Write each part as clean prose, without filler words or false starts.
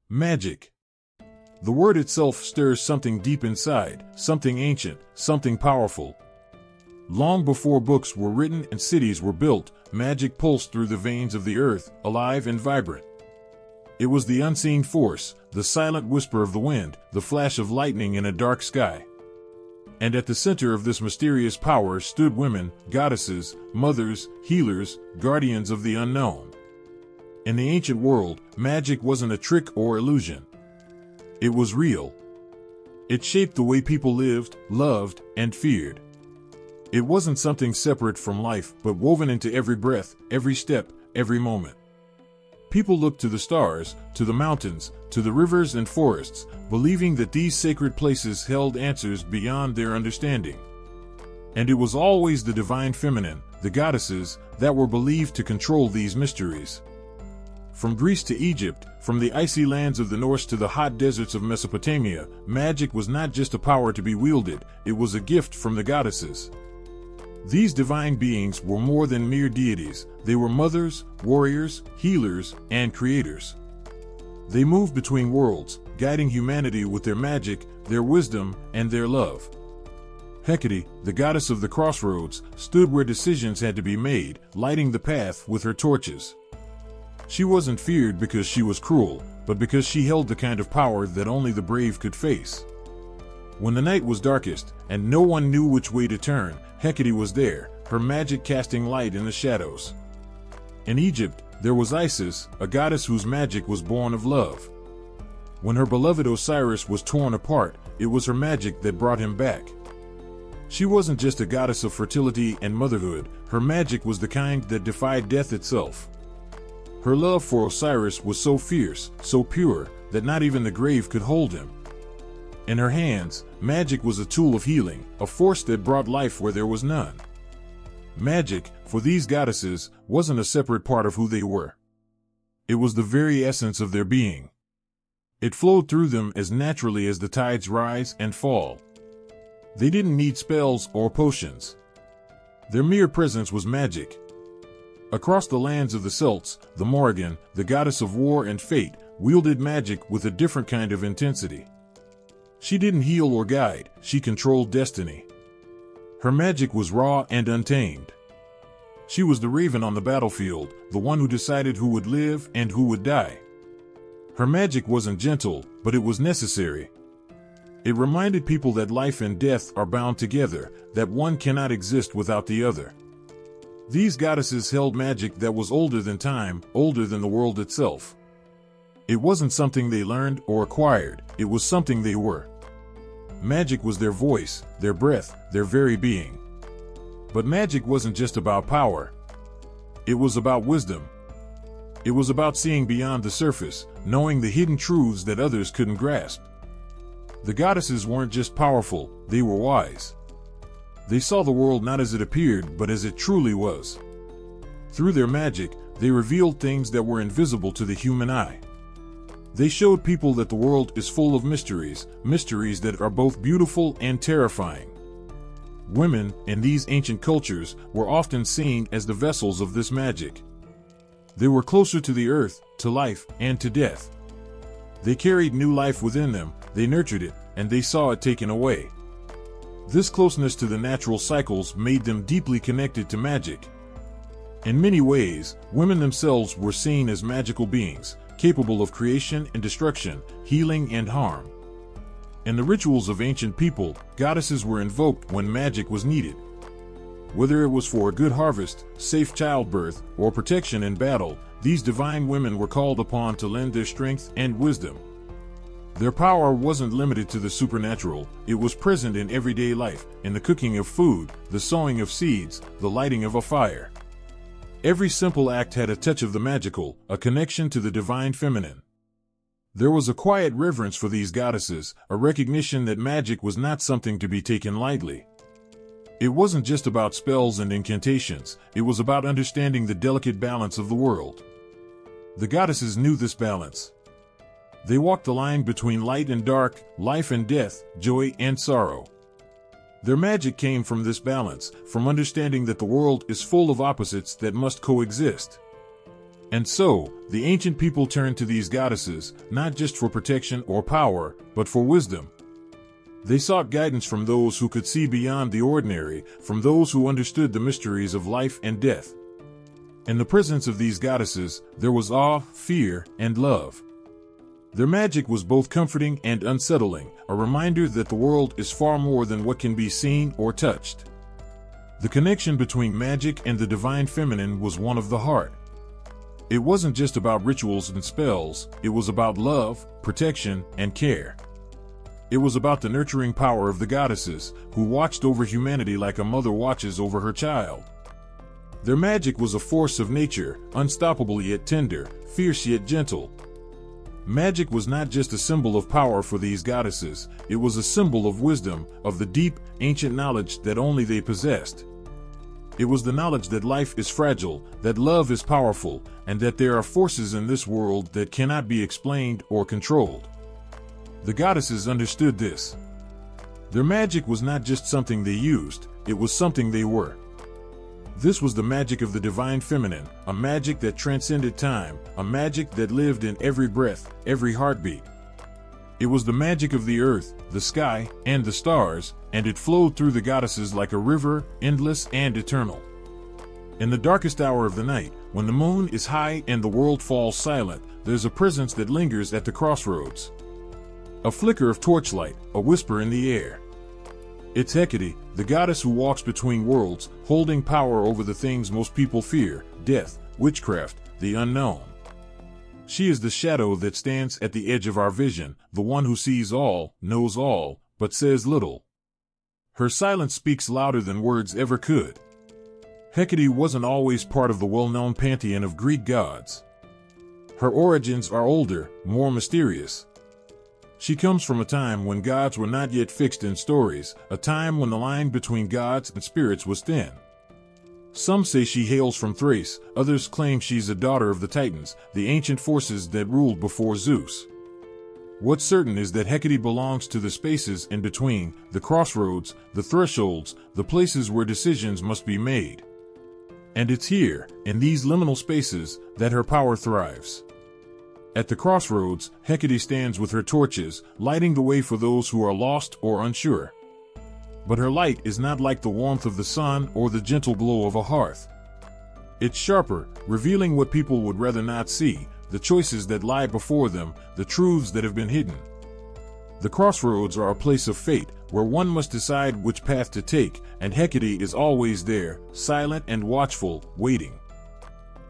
Magic. The word itself stirs something deep inside, something ancient, something powerful. Long before books were written and cities were built, magic pulsed through the veins of the earth, alive and vibrant. It was the unseen force, the silent whisper of the wind, the flash of lightning in a dark sky. And at the center of this mysterious power stood women, goddesses, mothers, healers, guardians of the unknown. In the ancient world, magic wasn't a trick or illusion. It was real. It shaped the way people lived, loved, and feared. It wasn't something separate from life, but woven into every breath, every step, every moment. People looked to the stars, to the mountains, to the rivers and forests, believing that these sacred places held answers beyond their understanding. And it was always the divine feminine, the goddesses, that were believed to control these mysteries. From Greece to Egypt, from the icy lands of the North to the hot deserts of Mesopotamia, magic was not just a power to be wielded, it was a gift from the goddesses. These divine beings were more than mere deities, they were mothers, warriors, healers, and creators. They moved between worlds, guiding humanity with their magic, their wisdom, and their love. Hecate, the goddess of the crossroads, stood where decisions had to be made, lighting the path with her torches. She wasn't feared because she was cruel, but because she held the kind of power that only the brave could face. When the night was darkest, and no one knew which way to turn, Hecate was there, her magic casting light in the shadows. In Egypt, there was Isis, a goddess whose magic was born of love. When her beloved Osiris was torn apart, it was her magic that brought him back. She wasn't just a goddess of fertility and motherhood, her magic was the kind that defied death itself. Her love for Osiris was so fierce, so pure, that not even the grave could hold him. In her hands, magic was a tool of healing, a force that brought life where there was none. Magic, for these goddesses, wasn't a separate part of who they were. It was the very essence of their being. It flowed through them as naturally as the tides rise and fall. They didn't need spells or potions. Their mere presence was magic. Across the lands of the Celts, the Morrigan, the goddess of war and fate, wielded magic with a different kind of intensity. She didn't heal or guide, she controlled destiny. Her magic was raw and untamed. She was the raven on the battlefield, the one who decided who would live and who would die. Her magic wasn't gentle, but it was necessary. It reminded people that life and death are bound together, that one cannot exist without the other. These goddesses held magic that was older than time, older than the world itself. It wasn't something they learned or acquired, it was something they were. Magic was their voice, their breath, their very being. But magic wasn't just about power. It was about wisdom. It was about seeing beyond the surface, knowing the hidden truths that others couldn't grasp. The goddesses weren't just powerful, they were wise. They saw the world not as it appeared, but as it truly was. Through their magic, they revealed things that were invisible to the human eye. They showed people that the world is full of mysteries, mysteries that are both beautiful and terrifying. Women, in these ancient cultures, were often seen as the vessels of this magic. They were closer to the earth, to life, and to death. They carried new life within them, they nurtured it, and they saw it taken away. This closeness to the natural cycles made them deeply connected to magic. In many ways, women themselves were seen as magical beings, capable of creation and destruction, healing and harm. In the rituals of ancient people, goddesses were invoked when magic was needed. Whether it was for a good harvest, safe childbirth, or protection in battle, these divine women were called upon to lend their strength and wisdom. Their power wasn't limited to the supernatural, it was present in everyday life, in the cooking of food, the sowing of seeds, the lighting of a fire. Every simple act had a touch of the magical, a connection to the divine feminine. There was a quiet reverence for these goddesses, a recognition that magic was not something to be taken lightly. It wasn't just about spells and incantations, it was about understanding the delicate balance of the world. The goddesses knew this balance. They walked the line between light and dark, life and death, joy and sorrow. Their magic came from this balance, from understanding that the world is full of opposites that must coexist. And so, the ancient people turned to these goddesses, not just for protection or power, but for wisdom. They sought guidance from those who could see beyond the ordinary, from those who understood the mysteries of life and death. In the presence of these goddesses, there was awe, fear, and love. Their magic was both comforting and unsettling, a reminder that the world is far more than what can be seen or touched. The connection between magic and the divine feminine was one of the heart. It wasn't just about rituals and spells, it was about love, protection, and care. It was about the nurturing power of the goddesses, who watched over humanity like a mother watches over her child. Their magic was a force of nature, unstoppable yet tender, fierce yet gentle. Magic was not just a symbol of power for these goddesses, it was a symbol of wisdom, of the deep, ancient knowledge that only they possessed. It was the knowledge that life is fragile, that love is powerful, and that there are forces in this world that cannot be explained or controlled. The goddesses understood this. Their magic was not just something they used, it was something they were. This was the magic of the divine feminine, a magic that transcended time, a magic that lived in every breath, every heartbeat. It was the magic of the earth, the sky, and the stars, and it flowed through the goddesses like a river, endless and eternal. In the darkest hour of the night, when the moon is high and the world falls silent, there's a presence that lingers at the crossroads. A flicker of torchlight, a whisper in the air. It's Hecate, the goddess who walks between worlds, holding power over the things most people fear: death, witchcraft, the unknown. She is the shadow that stands at the edge of our vision, the one who sees all, knows all, but says little. Her silence speaks louder than words ever could. Hecate wasn't always part of the well-known pantheon of Greek gods. Her origins are older, more mysterious. She comes from a time when gods were not yet fixed in stories, a time when the line between gods and spirits was thin. Some say she hails from Thrace, others claim she's a daughter of the Titans, the ancient forces that ruled before Zeus. What's certain is that Hecate belongs to the spaces in between, the crossroads, the thresholds, the places where decisions must be made. And it's here, in these liminal spaces, that her power thrives. At the crossroads, Hecate stands with her torches, lighting the way for those who are lost or unsure. But her light is not like the warmth of the sun or the gentle glow of a hearth. It's sharper, revealing what people would rather not see, the choices that lie before them, the truths that have been hidden. The crossroads are a place of fate, where one must decide which path to take, and Hecate is always there, silent and watchful, waiting.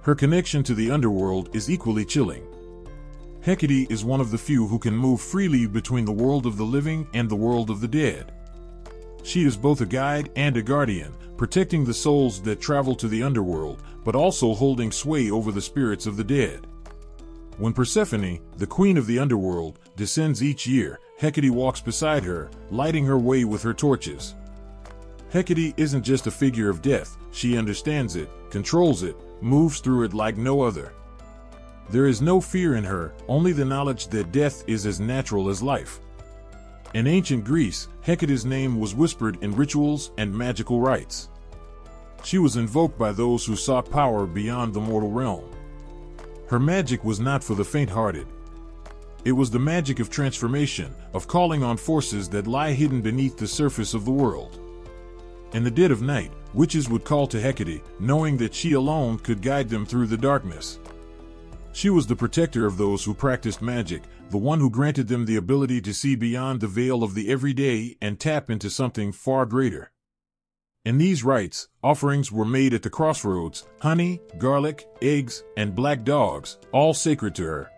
Her connection to the underworld is equally chilling. Hecate is one of the few who can move freely between the world of the living and the world of the dead. She is both a guide and a guardian, protecting the souls that travel to the underworld, but also holding sway over the spirits of the dead. When Persephone, the queen of the underworld, descends each year, Hecate walks beside her, lighting her way with her torches. Hecate isn't just a figure of death, she understands it, controls it, moves through it like no other. There is no fear in her, only the knowledge that death is as natural as life. In ancient Greece, Hecate's name was whispered in rituals and magical rites. She was invoked by those who sought power beyond the mortal realm. Her magic was not for the faint-hearted. It was the magic of transformation, of calling on forces that lie hidden beneath the surface of the world. In the dead of night, witches would call to Hecate, knowing that she alone could guide them through the darkness. She was the protector of those who practiced magic, the one who granted them the ability to see beyond the veil of the everyday and tap into something far greater. In these rites, offerings were made at the crossroads: honey, garlic, eggs, and black dogs, all sacred to her.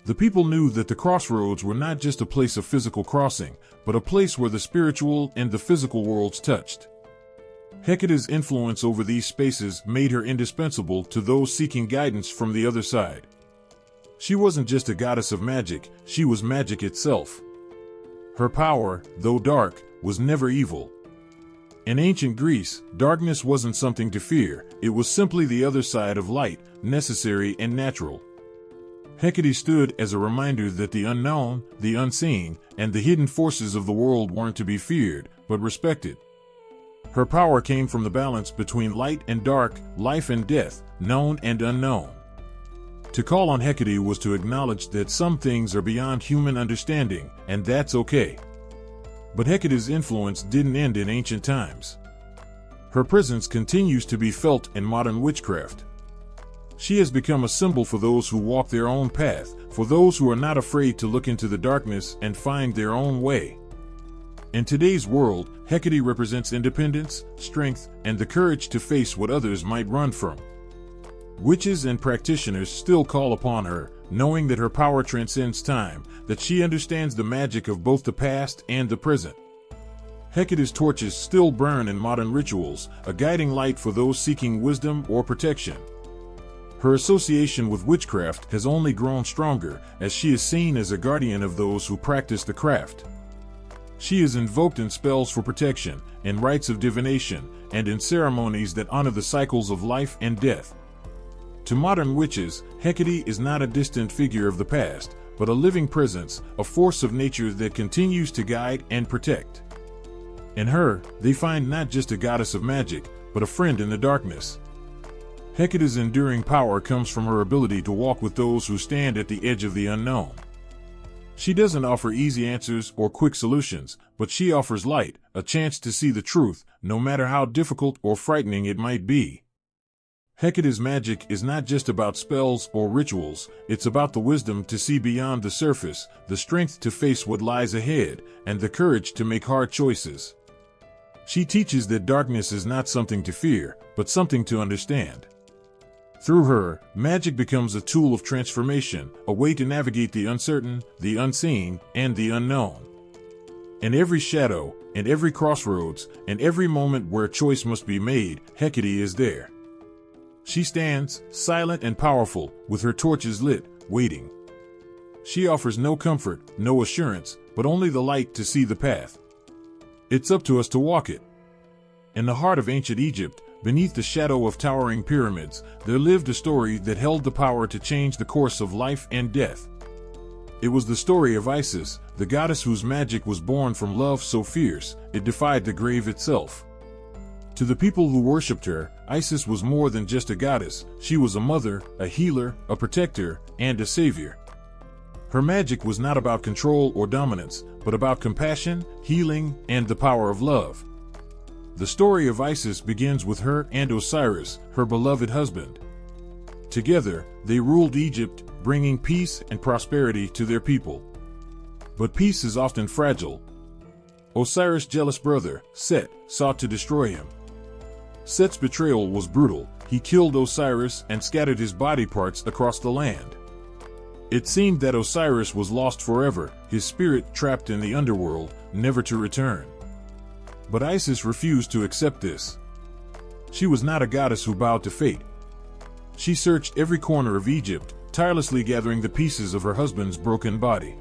The people knew that the crossroads were not just a place of physical crossing, but a place where the spiritual and the physical worlds touched. Hecate's influence over these spaces made her indispensable to those seeking guidance from the other side. She wasn't just a goddess of magic, she was magic itself. Her power, though dark, was never evil. In ancient Greece, darkness wasn't something to fear, it was simply the other side of light, necessary and natural. Hecate stood as a reminder that the unknown, the unseen, and the hidden forces of the world weren't to be feared, but respected. Her power came from the balance between light and dark, life and death, known and unknown. To call on Hecate was to acknowledge that some things are beyond human understanding, and that's okay. But Hecate's influence didn't end in ancient times. Her presence continues to be felt in modern witchcraft. She has become a symbol for those who walk their own path, for those who are not afraid to look into the darkness and find their own way. In today's world, Hecate represents independence, strength, and the courage to face what others might run from. Witches and practitioners still call upon her, knowing that her power transcends time, that she understands the magic of both the past and the present. Hecate's torches still burn in modern rituals, a guiding light for those seeking wisdom or protection. Her association with witchcraft has only grown stronger, as she is seen as a guardian of those who practice the craft. She is invoked in spells for protection, in rites of divination, and in ceremonies that honor the cycles of life and death. To modern witches, Hecate is not a distant figure of the past, but a living presence, a force of nature that continues to guide and protect. In her, they find not just a goddess of magic, but a friend in the darkness. Hecate's enduring power comes from her ability to walk with those who stand at the edge of the unknown. She doesn't offer easy answers or quick solutions, but she offers light, a chance to see the truth, no matter how difficult or frightening it might be. Hecate's magic is not just about spells or rituals, it's about the wisdom to see beyond the surface, the strength to face what lies ahead, and the courage to make hard choices. She teaches that darkness is not something to fear, but something to understand. Through her, magic becomes a tool of transformation, a way to navigate the uncertain, the unseen, and the unknown. In every shadow, in every crossroads, in every moment where a choice must be made, Hecate is there. She stands, silent and powerful, with her torches lit, waiting. She offers no comfort, no assurance, but only the light to see the path. It's up to us to walk it. In the heart of ancient Egypt, beneath the shadow of towering pyramids, there lived a story that held the power to change the course of life and death. It was the story of Isis, the goddess whose magic was born from love so fierce, it defied the grave itself. To the people who worshipped her, Isis was more than just a goddess, she was a mother, a healer, a protector, and a savior. Her magic was not about control or dominance, but about compassion, healing, and the power of love. The story of Isis begins with her and Osiris, her beloved husband. Together, they ruled Egypt, bringing peace and prosperity to their people. But peace is often fragile. Osiris' jealous brother, Set, sought to destroy him. Set's betrayal was brutal. He killed Osiris and scattered his body parts across the land. It seemed that Osiris was lost forever, his spirit trapped in the underworld, never to return. But Isis refused to accept this. She was not a goddess who bowed to fate. She searched every corner of Egypt, tirelessly gathering the pieces of her husband's broken body.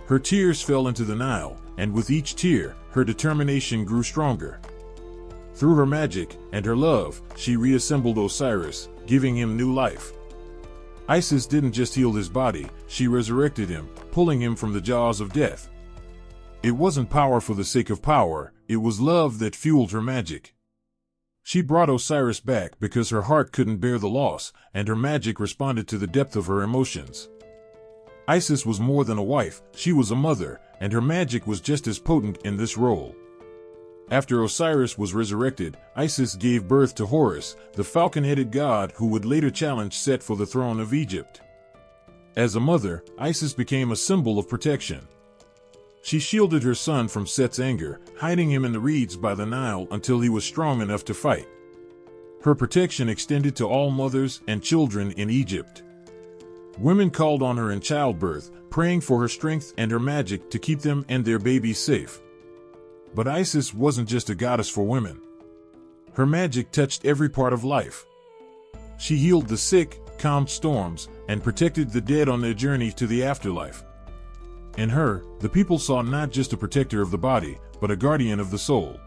Her tears fell into the Nile, and with each tear, her determination grew stronger. Through her magic and her love, she reassembled Osiris, giving him new life. Isis didn't just heal his body, she resurrected him, pulling him from the jaws of death. It wasn't power for the sake of power, it was love that fueled her magic. She brought Osiris back because her heart couldn't bear the loss, and her magic responded to the depth of her emotions. Isis was more than a wife, she was a mother, and her magic was just as potent in this role. After Osiris was resurrected, Isis gave birth to Horus, the falcon-headed god who would later challenge Set for the throne of Egypt. As a mother, Isis became a symbol of protection. She shielded her son from Set's anger, hiding him in the reeds by the Nile until he was strong enough to fight. Her protection extended to all mothers and children in Egypt. Women called on her in childbirth, praying for her strength and her magic to keep them and their babies safe. But Isis wasn't just a goddess for women. Her magic touched every part of life. She healed the sick, calmed storms, and protected the dead on their journey to the afterlife. In her, the people saw not just a protector of the body, but a guardian of the soul.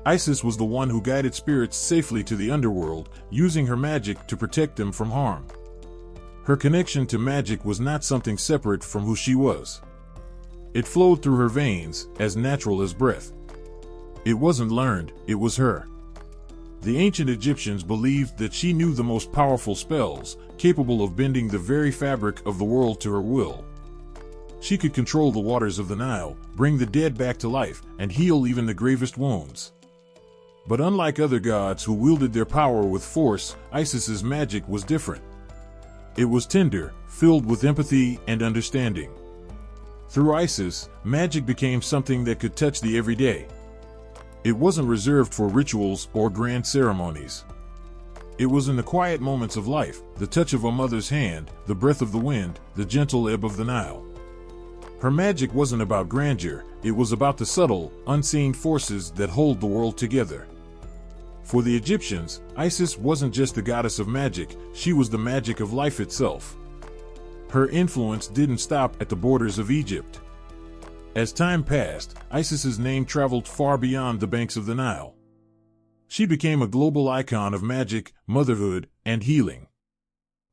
Isis was the one who guided spirits safely to the underworld, using her magic to protect them from harm. Her connection to magic was not something separate from who she was. It flowed through her veins, as natural as breath. It wasn't learned, it was her. The ancient Egyptians believed that she knew the most powerful spells, capable of bending the very fabric of the world to her will. She could control the waters of the Nile, bring the dead back to life, and heal even the gravest wounds. But unlike other gods who wielded their power with force, Isis's magic was different. It was tender, filled with empathy and understanding. Through Isis, magic became something that could touch the everyday. It wasn't reserved for rituals or grand ceremonies. It was in the quiet moments of life, the touch of a mother's hand, the breath of the wind, the gentle ebb of the Nile. Her magic wasn't about grandeur, it was about the subtle, unseen forces that hold the world together. For the Egyptians, Isis wasn't just the goddess of magic, she was the magic of life itself. Her influence didn't stop at the borders of Egypt. As time passed, Isis's name traveled far beyond the banks of the Nile. She became a global icon of magic, motherhood, and healing.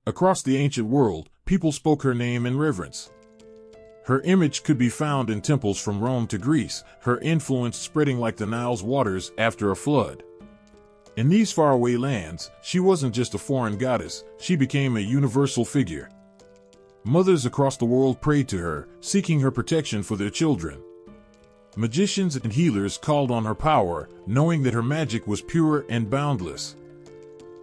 Across the ancient world, people spoke her name in reverence. Her image could be found in temples from Rome to Greece, her influence spreading like the Nile's waters after a flood. In these faraway lands, she wasn't just a foreign goddess, she became a universal figure. Mothers across the world prayed to her, seeking her protection for their children. Magicians and healers called on her power, knowing that her magic was pure and boundless.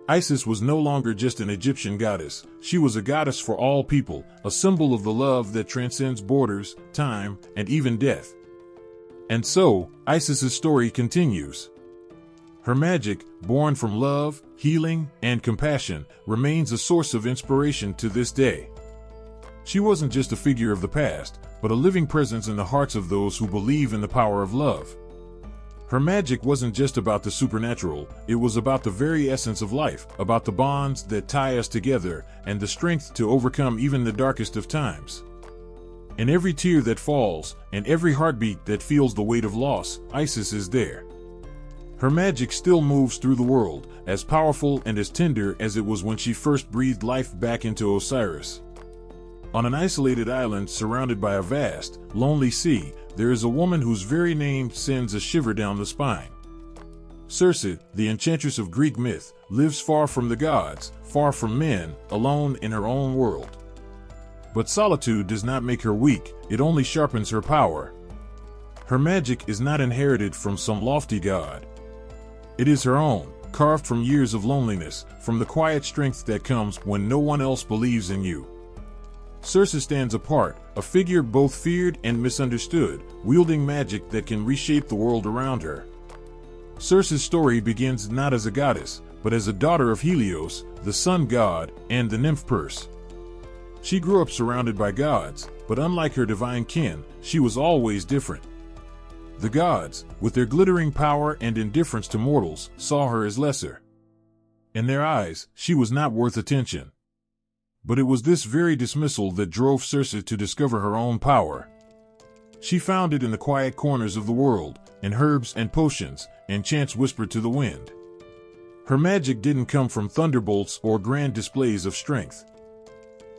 Isis was no longer just an Egyptian goddess, she was a goddess for all people, a symbol of the love that transcends borders, time, and even death. And so, Isis's story continues. Her magic, born from love, healing, and compassion, remains a source of inspiration to this day. She wasn't just a figure of the past, but a living presence in the hearts of those who believe in the power of love. Her magic wasn't just about the supernatural, it was about the very essence of life, about the bonds that tie us together, and the strength to overcome even the darkest of times. In every tear that falls, and every heartbeat that feels the weight of loss, Isis is there. Her magic still moves through the world, as powerful and as tender as it was when she first breathed life back into Osiris. On an isolated island surrounded by a vast, lonely sea, there is a woman whose very name sends a shiver down the spine. Circe, the enchantress of Greek myth, lives far from the gods, far from men, alone in her own world. But solitude does not make her weak, it only sharpens her power. Her magic is not inherited from some lofty god. It is her own, carved from years of loneliness, from the quiet strength that comes when no one else believes in you. Circe stands apart, a figure both feared and misunderstood, wielding magic that can reshape the world around her. Circe's story begins not as a goddess, but as a daughter of Helios, the sun god, and the nymph Perse. She grew up surrounded by gods, but unlike her divine kin, she was always different. The gods, with their glittering power and indifference to mortals, saw her as lesser. In their eyes, she was not worth attention. But it was this very dismissal that drove Circe to discover her own power. She found it in the quiet corners of the world, in herbs and potions, and chants whispered to the wind. Her magic didn't come from thunderbolts or grand displays of strength.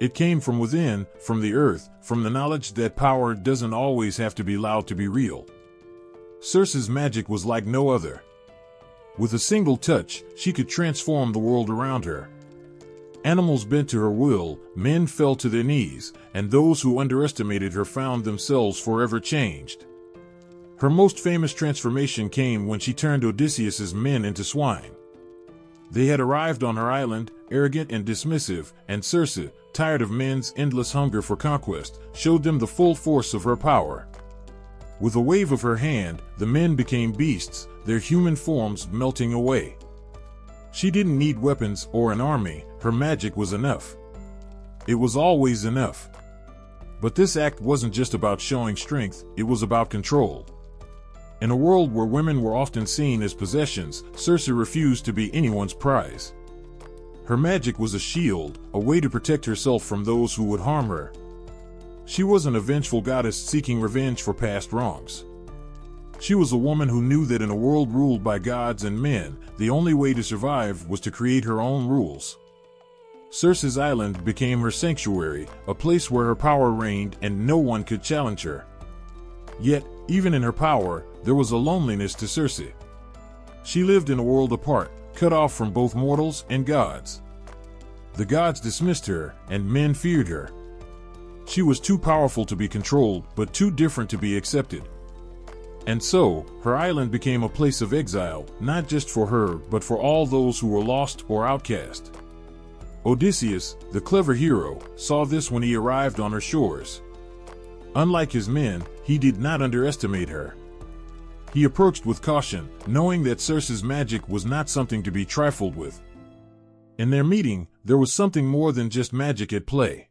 It came from within, from the earth, from the knowledge that power doesn't always have to be loud to be real. Circe's magic was like no other. With a single touch, she could transform the world around her. Animals bent to her will, men fell to their knees, and those who underestimated her found themselves forever changed. Her most famous transformation came when she turned Odysseus's men into swine. They had arrived on her island, arrogant and dismissive, and Circe, tired of men's endless hunger for conquest, showed them the full force of her power. With a wave of her hand, the men became beasts, their human forms melting away. She didn't need weapons or an army, her magic was enough. It was always enough. But this act wasn't just about showing strength, it was about control. In a world where women were often seen as possessions, Circe refused to be anyone's prize. Her magic was a shield, a way to protect herself from those who would harm her. She wasn't a vengeful goddess seeking revenge for past wrongs. She was a woman who knew that in a world ruled by gods and men, the only way to survive was to create her own rules. Circe's island became her sanctuary, a place where her power reigned and no one could challenge her. Yet, even in her power, there was a loneliness to Circe. She lived in a world apart, cut off from both mortals and gods. The gods dismissed her, and men feared her. She was too powerful to be controlled, but too different to be accepted. And so, her island became a place of exile, not just for her, but for all those who were lost or outcast. Odysseus, the clever hero, saw this when he arrived on her shores. Unlike his men, he did not underestimate her. He approached with caution, knowing that Circe's magic was not something to be trifled with. In their meeting, there was something more than just magic at play.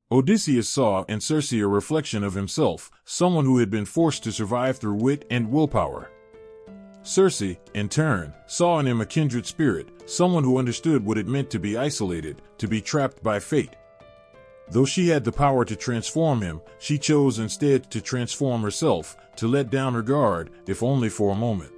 Odysseus saw in Circe a reflection of himself, someone who had been forced to survive through wit and willpower. Circe, in turn, saw in him a kindred spirit, someone who understood what it meant to be isolated, to be trapped by fate. Though she had the power to transform him, she chose instead to transform herself, to let down her guard, if only for a moment.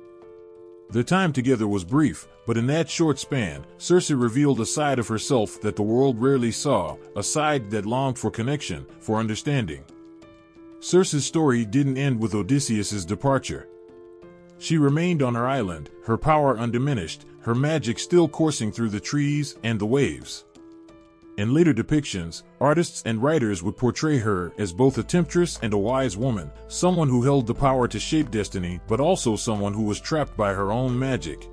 Their time together was brief, but in that short span, Circe revealed a side of herself that the world rarely saw, a side that longed for connection, for understanding. Circe's story didn't end with Odysseus's departure. She remained on her island, her power undiminished, her magic still coursing through the trees and the waves. In later depictions, artists and writers would portray her as both a temptress and a wise woman, someone who held the power to shape destiny, but also someone who was trapped by her own magic.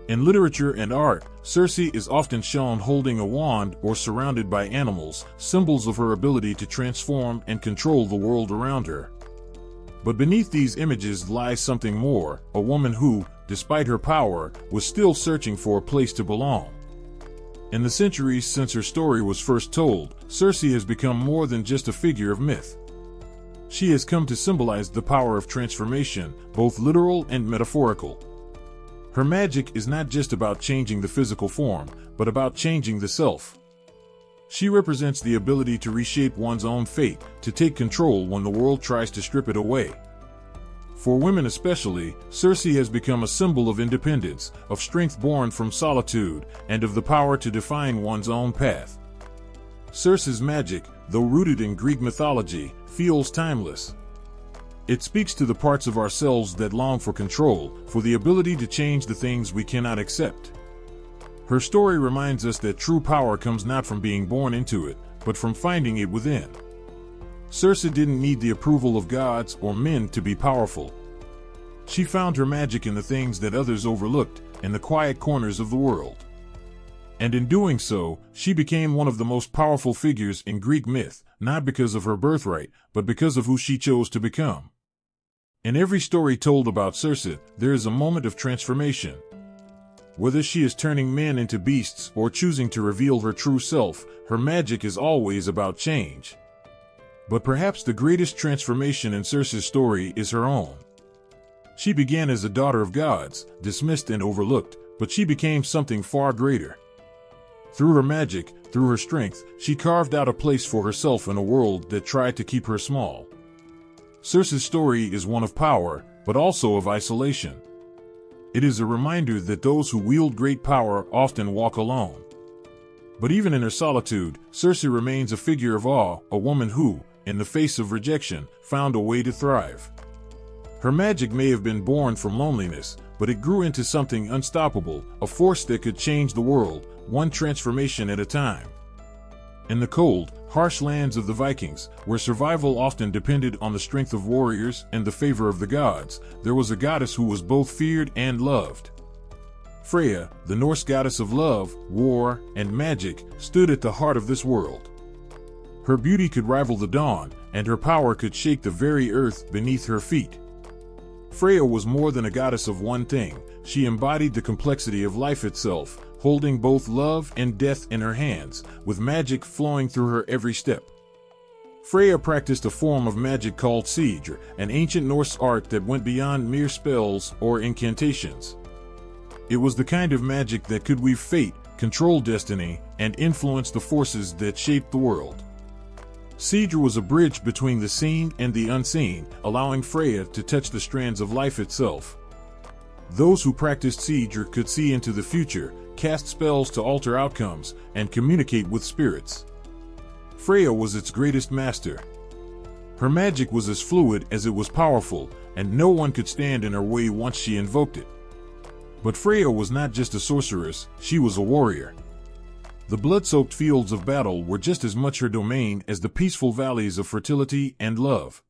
In literature and art, Circe is often shown holding a wand or surrounded by animals, symbols of her ability to transform and control the world around her. But beneath these images lies something more, a woman who, despite her power, was still searching for a place to belong. In the centuries since her story was first told, Circe has become more than just a figure of myth. She has come to symbolize the power of transformation, both literal and metaphorical. Her magic is not just about changing the physical form, but about changing the self. She represents the ability to reshape one's own fate, to take control when the world tries to strip it away. For women especially, Circe has become a symbol of independence, of strength born from solitude, and of the power to define one's own path. Circe's magic, though rooted in Greek mythology, feels timeless. It speaks to the parts of ourselves that long for control, for the ability to change the things we cannot accept. Her story reminds us that true power comes not from being born into it, but from finding it within. Circe didn't need the approval of gods or men to be powerful. She found her magic in the things that others overlooked, in the quiet corners of the world. And in doing so, she became one of the most powerful figures in Greek myth, not because of her birthright, but because of who she chose to become. In every story told about Circe, there is a moment of transformation. Whether she is turning men into beasts or choosing to reveal her true self, her magic is always about change. But perhaps the greatest transformation in Circe's story is her own. She began as a daughter of gods, dismissed and overlooked, but she became something far greater. Through her magic, through her strength, she carved out a place for herself in a world that tried to keep her small. Circe's story is one of power, but also of isolation. It is a reminder that those who wield great power often walk alone. But even in her solitude, Circe remains a figure of awe, a woman who, in the face of rejection, found a way to thrive. Her magic may have been born from loneliness, but it grew into something unstoppable, a force that could change the world, one transformation at a time. In the cold, harsh lands of the Vikings, where survival often depended on the strength of warriors and the favor of the gods, there was a goddess who was both feared and loved. Freya, the Norse goddess of love, war, and magic, stood at the heart of this world. Her beauty could rival the dawn, and her power could shake the very earth beneath her feet. Freya was more than a goddess of one thing. She embodied the complexity of life itself, holding both love and death in her hands, with magic flowing through her every step. Freya practiced a form of magic called Sigr, an ancient Norse art that went beyond mere spells or incantations. It was the kind of magic that could weave fate, control destiny, and influence the forces that shaped the world. Sigr was a bridge between the seen and the unseen, allowing Freya to touch the strands of life itself. Those who practiced Sigr could see into the future, cast spells to alter outcomes, and communicate with spirits. Freya was its greatest master. Her magic was as fluid as it was powerful, and no one could stand in her way once she invoked it. But Freya was not just a sorceress, she was a warrior. The blood-soaked fields of battle were just as much her domain as the peaceful valleys of fertility and love.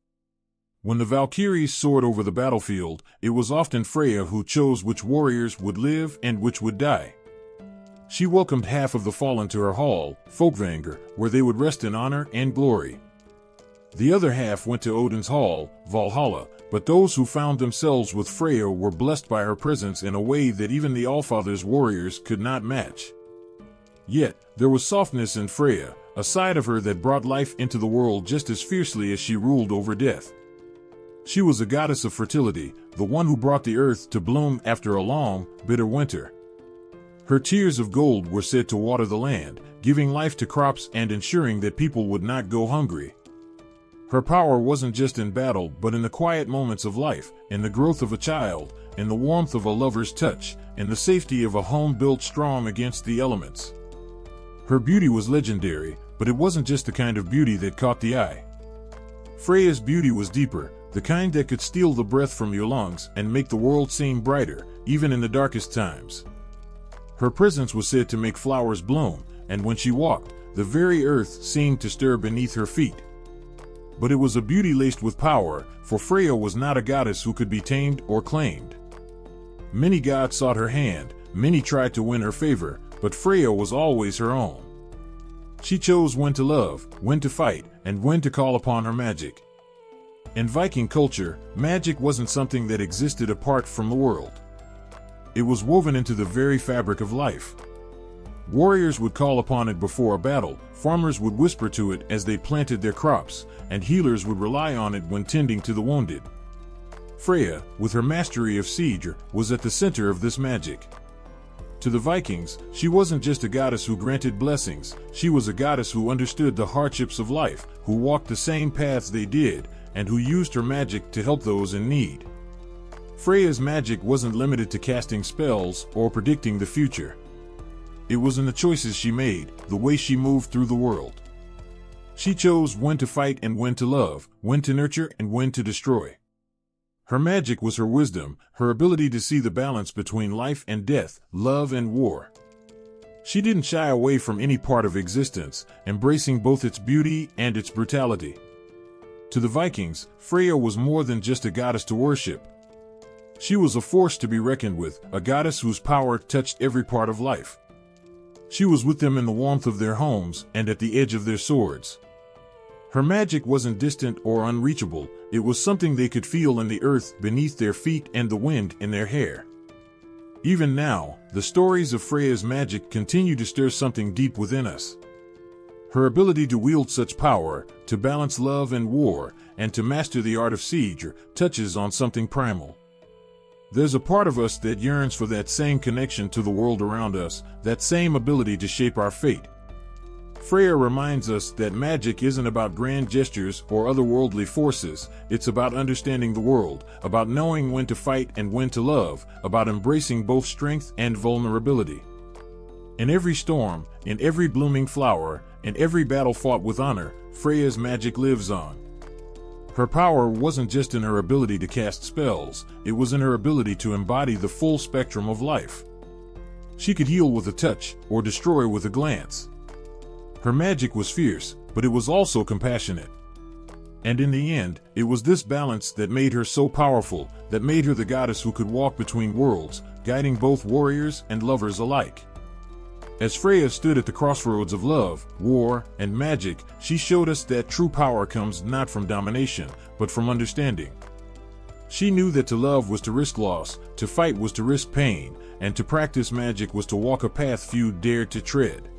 When the Valkyries soared over the battlefield, it was often Freya who chose which warriors would live and which would die. She welcomed half of the fallen to her hall, Folklore, where they would rest in honor and glory. The other half went to Odin's hall, Valhalla, but those who found themselves with Freya were blessed by her presence in a way that even the Allfather's warriors could not match. Yet, there was softness in Freya, a side of her that brought life into the world just as fiercely as she ruled over death. She was a goddess of fertility, the one who brought the earth to bloom after a long, bitter winter. Her tears of gold were said to water the land, giving life to crops and ensuring that people would not go hungry. Her power wasn't just in battle, but in the quiet moments of life, in the growth of a child, in the warmth of a lover's touch, in the safety of a home built strong against the elements. Her beauty was legendary, but it wasn't just the kind of beauty that caught the eye. Freya's beauty was deeper, the kind that could steal the breath from your lungs and make the world seem brighter, even in the darkest times. Her presence was said to make flowers bloom, and when she walked, the very earth seemed to stir beneath her feet. But it was a beauty laced with power, for Freya was not a goddess who could be tamed or claimed. Many gods sought her hand, many tried to win her favor, but Freya was always her own. She chose when to love, when to fight, and when to call upon her magic. In Viking culture, magic wasn't something that existed apart from the world. It was woven into the very fabric of life. Warriors would call upon it before a battle, farmers would whisper to it as they planted their crops, and healers would rely on it when tending to the wounded. Freya, with her mastery of siege, was at the center of this magic. To the Vikings, she wasn't just a goddess who granted blessings, she was a goddess who understood the hardships of life, who walked the same paths they did, and who used her magic to help those in need. Freya's magic wasn't limited to casting spells or predicting the future. It was in the choices she made, the way she moved through the world. She chose when to fight and when to love, when to nurture and when to destroy. Her magic was her wisdom, her ability to see the balance between life and death, love and war. She didn't shy away from any part of existence, embracing both its beauty and its brutality. To the Vikings, Freya was more than just a goddess to worship. She was a force to be reckoned with, a goddess whose power touched every part of life. She was with them in the warmth of their homes and at the edge of their swords. Her magic wasn't distant or unreachable, it was something they could feel in the earth beneath their feet and the wind in their hair. Even now, the stories of Freya's magic continue to stir something deep within us. Her ability to wield such power, to balance love and war, and to master the art of siege touches on something primal. There's a part of us that yearns for that same connection to the world around us, that same ability to shape our fate. Freya reminds us that magic isn't about grand gestures or otherworldly forces, it's about understanding the world, about knowing when to fight and when to love, about embracing both strength and vulnerability. In every storm, in every blooming flower, in every battle fought with honor, Freya's magic lives on. Her power wasn't just in her ability to cast spells, it was in her ability to embody the full spectrum of life. She could heal with a touch, or destroy with a glance. Her magic was fierce, but it was also compassionate. And in the end, it was this balance that made her so powerful, that made her the goddess who could walk between worlds, guiding both warriors and lovers alike. As Freya stood at the crossroads of love, war, and magic, she showed us that true power comes not from domination, but from understanding. She knew that to love was to risk loss, to fight was to risk pain, and to practice magic was to walk a path few dared to tread.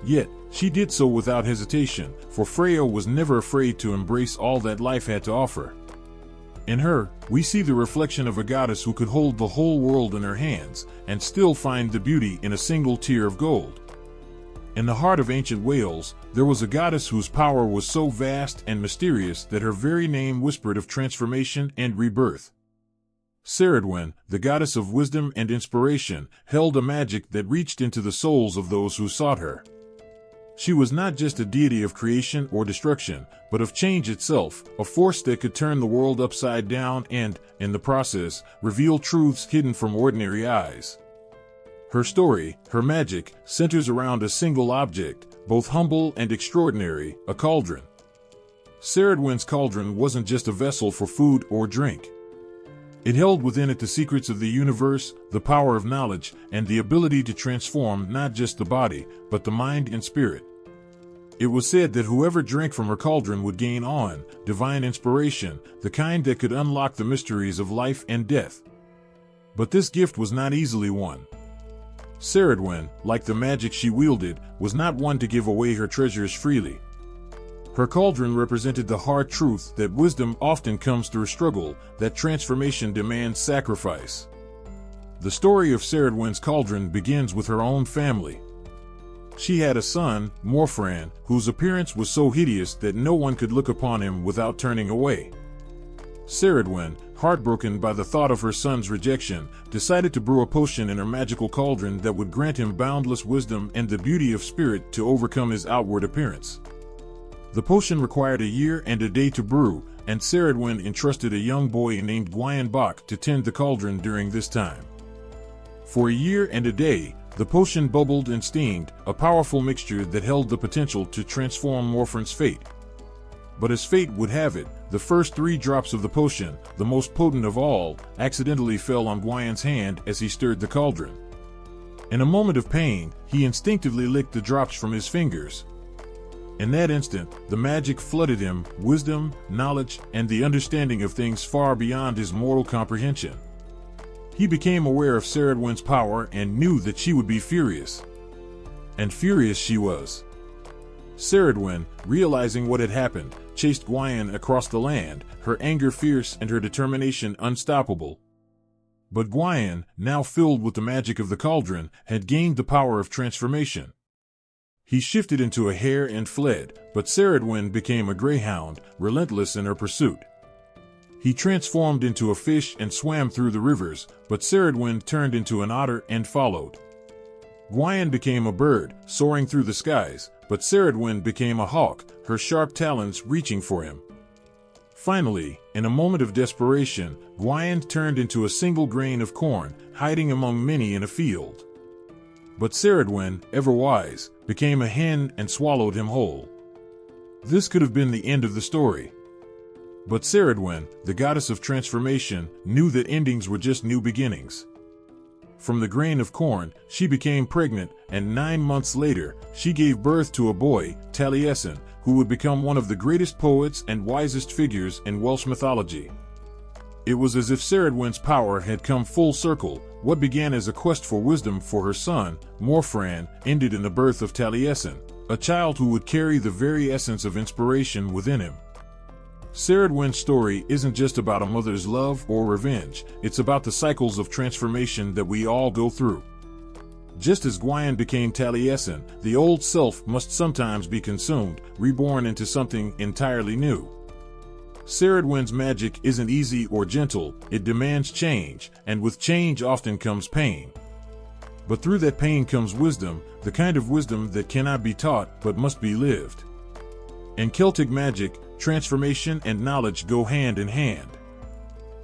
Yet, she did so without hesitation, for Freya was never afraid to embrace all that life had to offer. In her, we see the reflection of a goddess who could hold the whole world in her hands, and still find the beauty in a single tear of gold. In the heart of ancient Wales, there was a goddess whose power was so vast and mysterious that her very name whispered of transformation and rebirth. Ceridwen, the goddess of wisdom and inspiration, held a magic that reached into the souls of those who sought her. She was not just a deity of creation or destruction, but of change itself, a force that could turn the world upside down and, in the process, reveal truths hidden from ordinary eyes. Her story, her magic, centers around a single object, both humble and extraordinary, a cauldron. Ceridwen's cauldron wasn't just a vessel for food or drink. It held within it the secrets of the universe, the power of knowledge, and the ability to transform not just the body, but the mind and spirit. It was said that whoever drank from her cauldron would gain divine inspiration, the kind that could unlock the mysteries of life and death. But this gift was not easily won. Ceridwen, like the magic she wielded, was not one to give away her treasures freely. Her cauldron represented the hard truth that wisdom often comes through struggle, that transformation demands sacrifice. The story of Ceridwen's cauldron begins with her own family. She had a son, Morfran, whose appearance was so hideous that no one could look upon him without turning away. Ceridwen, heartbroken by the thought of her son's rejection, decided to brew a potion in her magical cauldron that would grant him boundless wisdom and the beauty of spirit to overcome his outward appearance. The potion required a year and a day to brew, and Ceridwen entrusted a young boy named Gwayan Bok to tend the cauldron during this time. For a year and a day, the potion bubbled and steamed, a powerful mixture that held the potential to transform Morfran's fate. But as fate would have it, the first 3 drops of the potion, the most potent of all, accidentally fell on Gwayan's hand as he stirred the cauldron. In a moment of pain, he instinctively licked the drops from his fingers. In that instant, the magic flooded him, wisdom, knowledge, and the understanding of things far beyond his mortal comprehension. He became aware of Ceridwen's power and knew that she would be furious. And furious she was. Ceridwen, realizing what had happened, chased Gwayan across the land, her anger fierce and her determination unstoppable. But Gwayan, now filled with the magic of the cauldron, had gained the power of transformation. He shifted into a hare and fled, but Ceridwen became a greyhound, relentless in her pursuit. He transformed into a fish and swam through the rivers, but Ceridwen turned into an otter and followed. Gwayan became a bird, soaring through the skies, but Ceridwen became a hawk, her sharp talons reaching for him. Finally, in a moment of desperation, Gwayan turned into a single grain of corn, hiding among many in a field. But Ceridwen, ever wise, became a hen and swallowed him whole. This could have been the end of the story. But Ceridwen, the goddess of transformation, knew that endings were just new beginnings. From the grain of corn, she became pregnant, and 9 months later, she gave birth to a boy, Taliesin, who would become one of the greatest poets and wisest figures in Welsh mythology. It was as if Ceridwen's power had come full circle. What began as a quest for wisdom for her son, Morfran, ended in the birth of Taliesin, a child who would carry the very essence of inspiration within him. Ceridwen's story isn't just about a mother's love or revenge, it's about the cycles of transformation that we all go through. Just as Gwayan became Taliesin, the old self must sometimes be consumed, reborn into something entirely new. Ceridwen's magic isn't easy or gentle, it demands change, and with change often comes pain. But through that pain comes wisdom, the kind of wisdom that cannot be taught but must be lived. In Celtic magic, transformation and knowledge go hand in hand.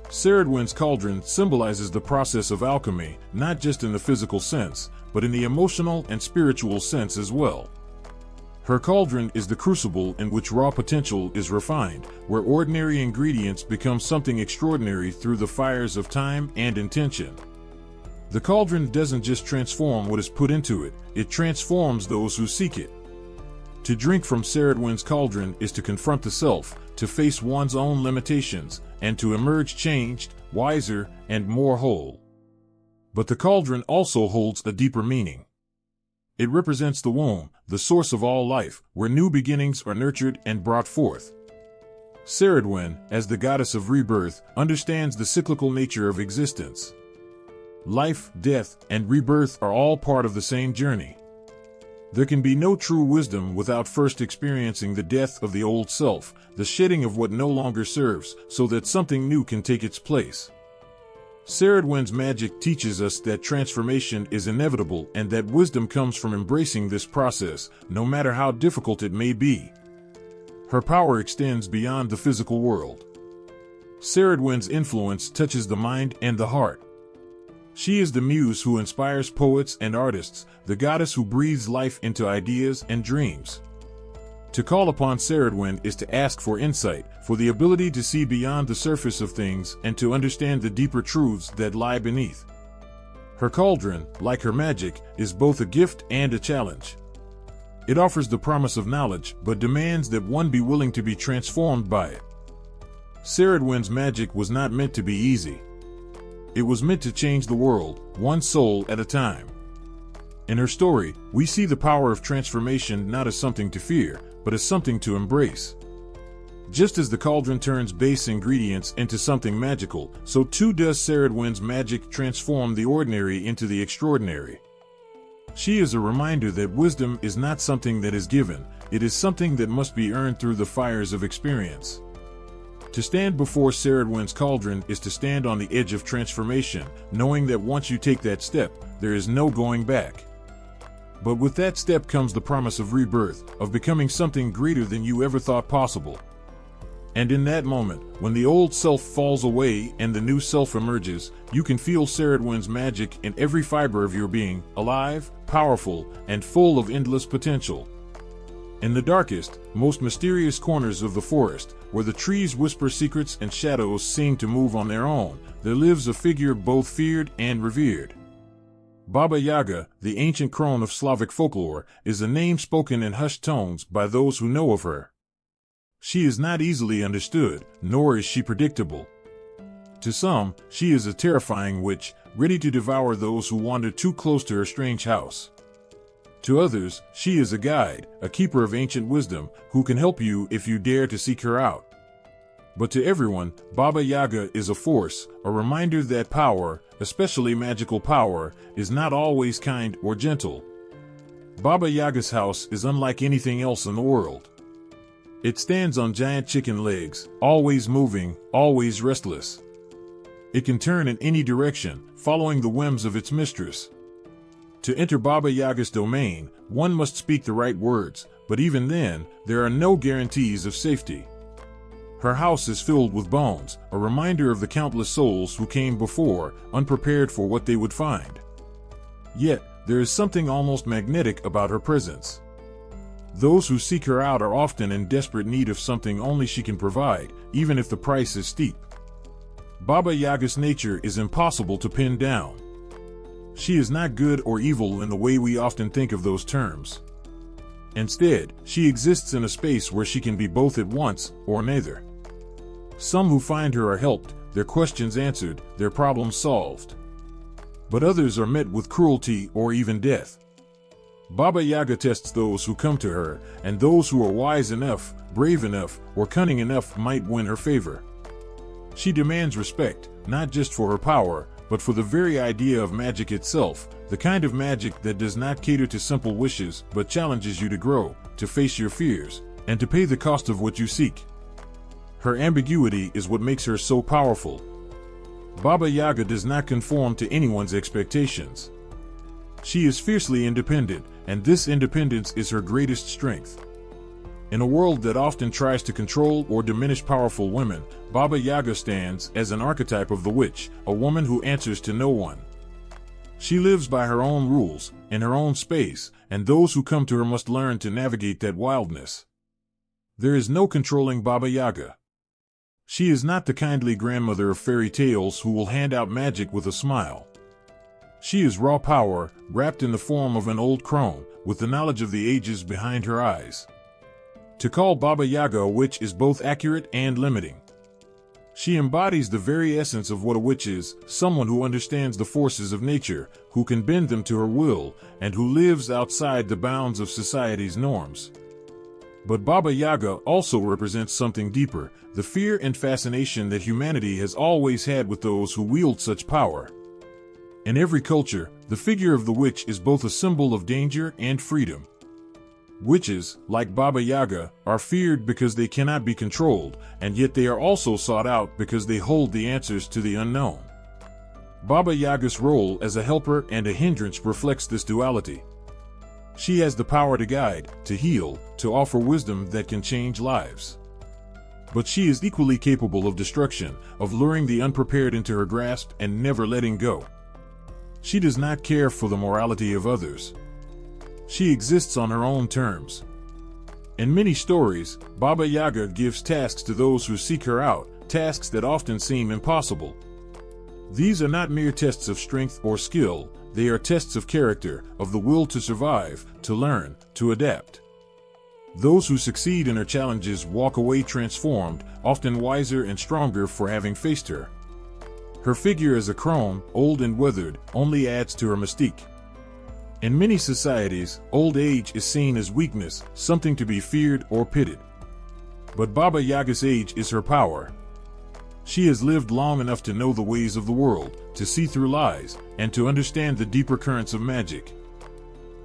Ceridwen's cauldron symbolizes the process of alchemy, not just in the physical sense, but in the emotional and spiritual sense as well. Her cauldron is the crucible in which raw potential is refined, where ordinary ingredients become something extraordinary through the fires of time and intention. The cauldron doesn't just transform what is put into it, it transforms those who seek it. To drink from Ceridwen's cauldron is to confront the self, to face one's own limitations, and to emerge changed, wiser, and more whole. But the cauldron also holds a deeper meaning. It represents the womb, the source of all life, where new beginnings are nurtured and brought forth. Ceridwen, as the goddess of rebirth, understands the cyclical nature of existence. Life, death, and rebirth are all part of the same journey. There can be no true wisdom without first experiencing the death of the old self, the shedding of what no longer serves, so that something new can take its place. Ceridwen's magic teaches us that transformation is inevitable and that wisdom comes from embracing this process, no matter how difficult it may be. Her power extends beyond the physical world. Ceridwen's influence touches the mind and the heart. She is the muse who inspires poets and artists, the goddess who breathes life into ideas and dreams. To call upon Ceridwen is to ask for insight, for the ability to see beyond the surface of things and to understand the deeper truths that lie beneath. Her cauldron, like her magic, is both a gift and a challenge. It offers the promise of knowledge, but demands that one be willing to be transformed by it. Ceridwen's magic was not meant to be easy. It was meant to change the world, one soul at a time. In her story, we see the power of transformation not as something to fear, but as something to embrace. Just as the cauldron turns base ingredients into something magical, so too does Ceridwen's magic transform the ordinary into the extraordinary. She is a reminder that wisdom is not something that is given, it is something that must be earned through the fires of experience. To stand before Ceridwen's cauldron is to stand on the edge of transformation, knowing that once you take that step, there is no going back. But with that step comes the promise of rebirth, of becoming something greater than you ever thought possible. And in that moment, when the old self falls away and the new self emerges, you can feel Ceridwen's magic in every fiber of your being, alive, powerful, and full of endless potential. In the darkest, most mysterious corners of the forest, where the trees whisper secrets and shadows seem to move on their own, there lives a figure both feared and revered. Baba Yaga, the ancient crone of Slavic folklore, is a name spoken in hushed tones by those who know of her. She is not easily understood, nor is she predictable. To some, she is a terrifying witch, ready to devour those who wander too close to her strange house. To others, she is a guide, a keeper of ancient wisdom, who can help you if you dare to seek her out. But to everyone, Baba Yaga is a force, a reminder that power, especially magical power, is not always kind or gentle. Baba Yaga's house is unlike anything else in the world. It stands on giant chicken legs, always moving, always restless. It can turn in any direction, following the whims of its mistress. To enter Baba Yaga's domain, one must speak the right words, but even then, there are no guarantees of safety. Her house is filled with bones, a reminder of the countless souls who came before, unprepared for what they would find. Yet, there is something almost magnetic about her presence. Those who seek her out are often in desperate need of something only she can provide, even if the price is steep. Baba Yaga's nature is impossible to pin down. She is not good or evil in the way we often think of those terms. Instead, she exists in a space where she can be both at once, or neither. Some who find her are helped, their questions answered, their problems solved. But others are met with cruelty or even death. Baba Yaga tests those who come to her, and those who are wise enough, brave enough, or cunning enough might win her favor. She demands respect, not just for her power, but for the very idea of magic itself, the kind of magic that does not cater to simple wishes but challenges you to grow, to face your fears, and to pay the cost of what you seek. Her ambiguity is what makes her so powerful. Baba Yaga does not conform to anyone's expectations. She is fiercely independent, and this independence is her greatest strength. In a world that often tries to control or diminish powerful women, Baba Yaga stands as an archetype of the witch, a woman who answers to no one. She lives by her own rules, in her own space, and those who come to her must learn to navigate that wildness. There is no controlling Baba Yaga. She is not the kindly grandmother of fairy tales who will hand out magic with a smile. She is raw power, wrapped in the form of an old crone, with the knowledge of the ages behind her eyes. To call Baba Yaga a witch is both accurate and limiting. She embodies the very essence of what a witch is, someone who understands the forces of nature, who can bend them to her will, and who lives outside the bounds of society's norms. But Baba Yaga also represents something deeper, the fear and fascination that humanity has always had with those who wield such power. In every culture, the figure of the witch is both a symbol of danger and freedom. Witches, like Baba Yaga, are feared because they cannot be controlled, and yet they are also sought out because they hold the answers to the unknown. Baba Yaga's role as a helper and a hindrance reflects this duality. She has the power to guide, to heal, to offer wisdom that can change lives. But she is equally capable of destruction, of luring the unprepared into her grasp and never letting go. She does not care for the morality of others. She exists on her own terms. In many stories, Baba Yaga gives tasks to those who seek her out, tasks that often seem impossible. These are not mere tests of strength or skill, they are tests of character, of the will to survive, to learn, to adapt. Those who succeed in her challenges walk away transformed, often wiser and stronger for having faced her. Her figure as a crone, old and withered, only adds to her mystique. In many societies, old age is seen as weakness, something to be feared or pitied. But Baba Yaga's age is her power. She has lived long enough to know the ways of the world, to see through lies, and to understand the deeper currents of magic.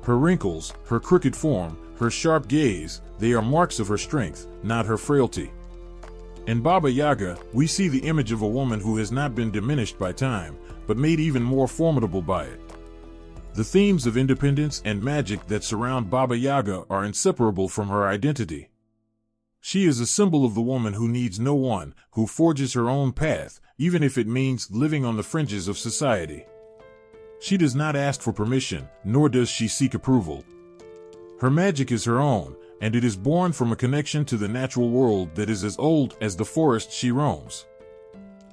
Her wrinkles, her crooked form, her sharp gaze, they are marks of her strength, not her frailty. In Baba Yaga, we see the image of a woman who has not been diminished by time, but made even more formidable by it. The themes of independence and magic that surround Baba Yaga are inseparable from her identity. She is a symbol of the woman who needs no one, who forges her own path, even if it means living on the fringes of society. She does not ask for permission, nor does she seek approval. Her magic is her own, and it is born from a connection to the natural world that is as old as the forest she roams.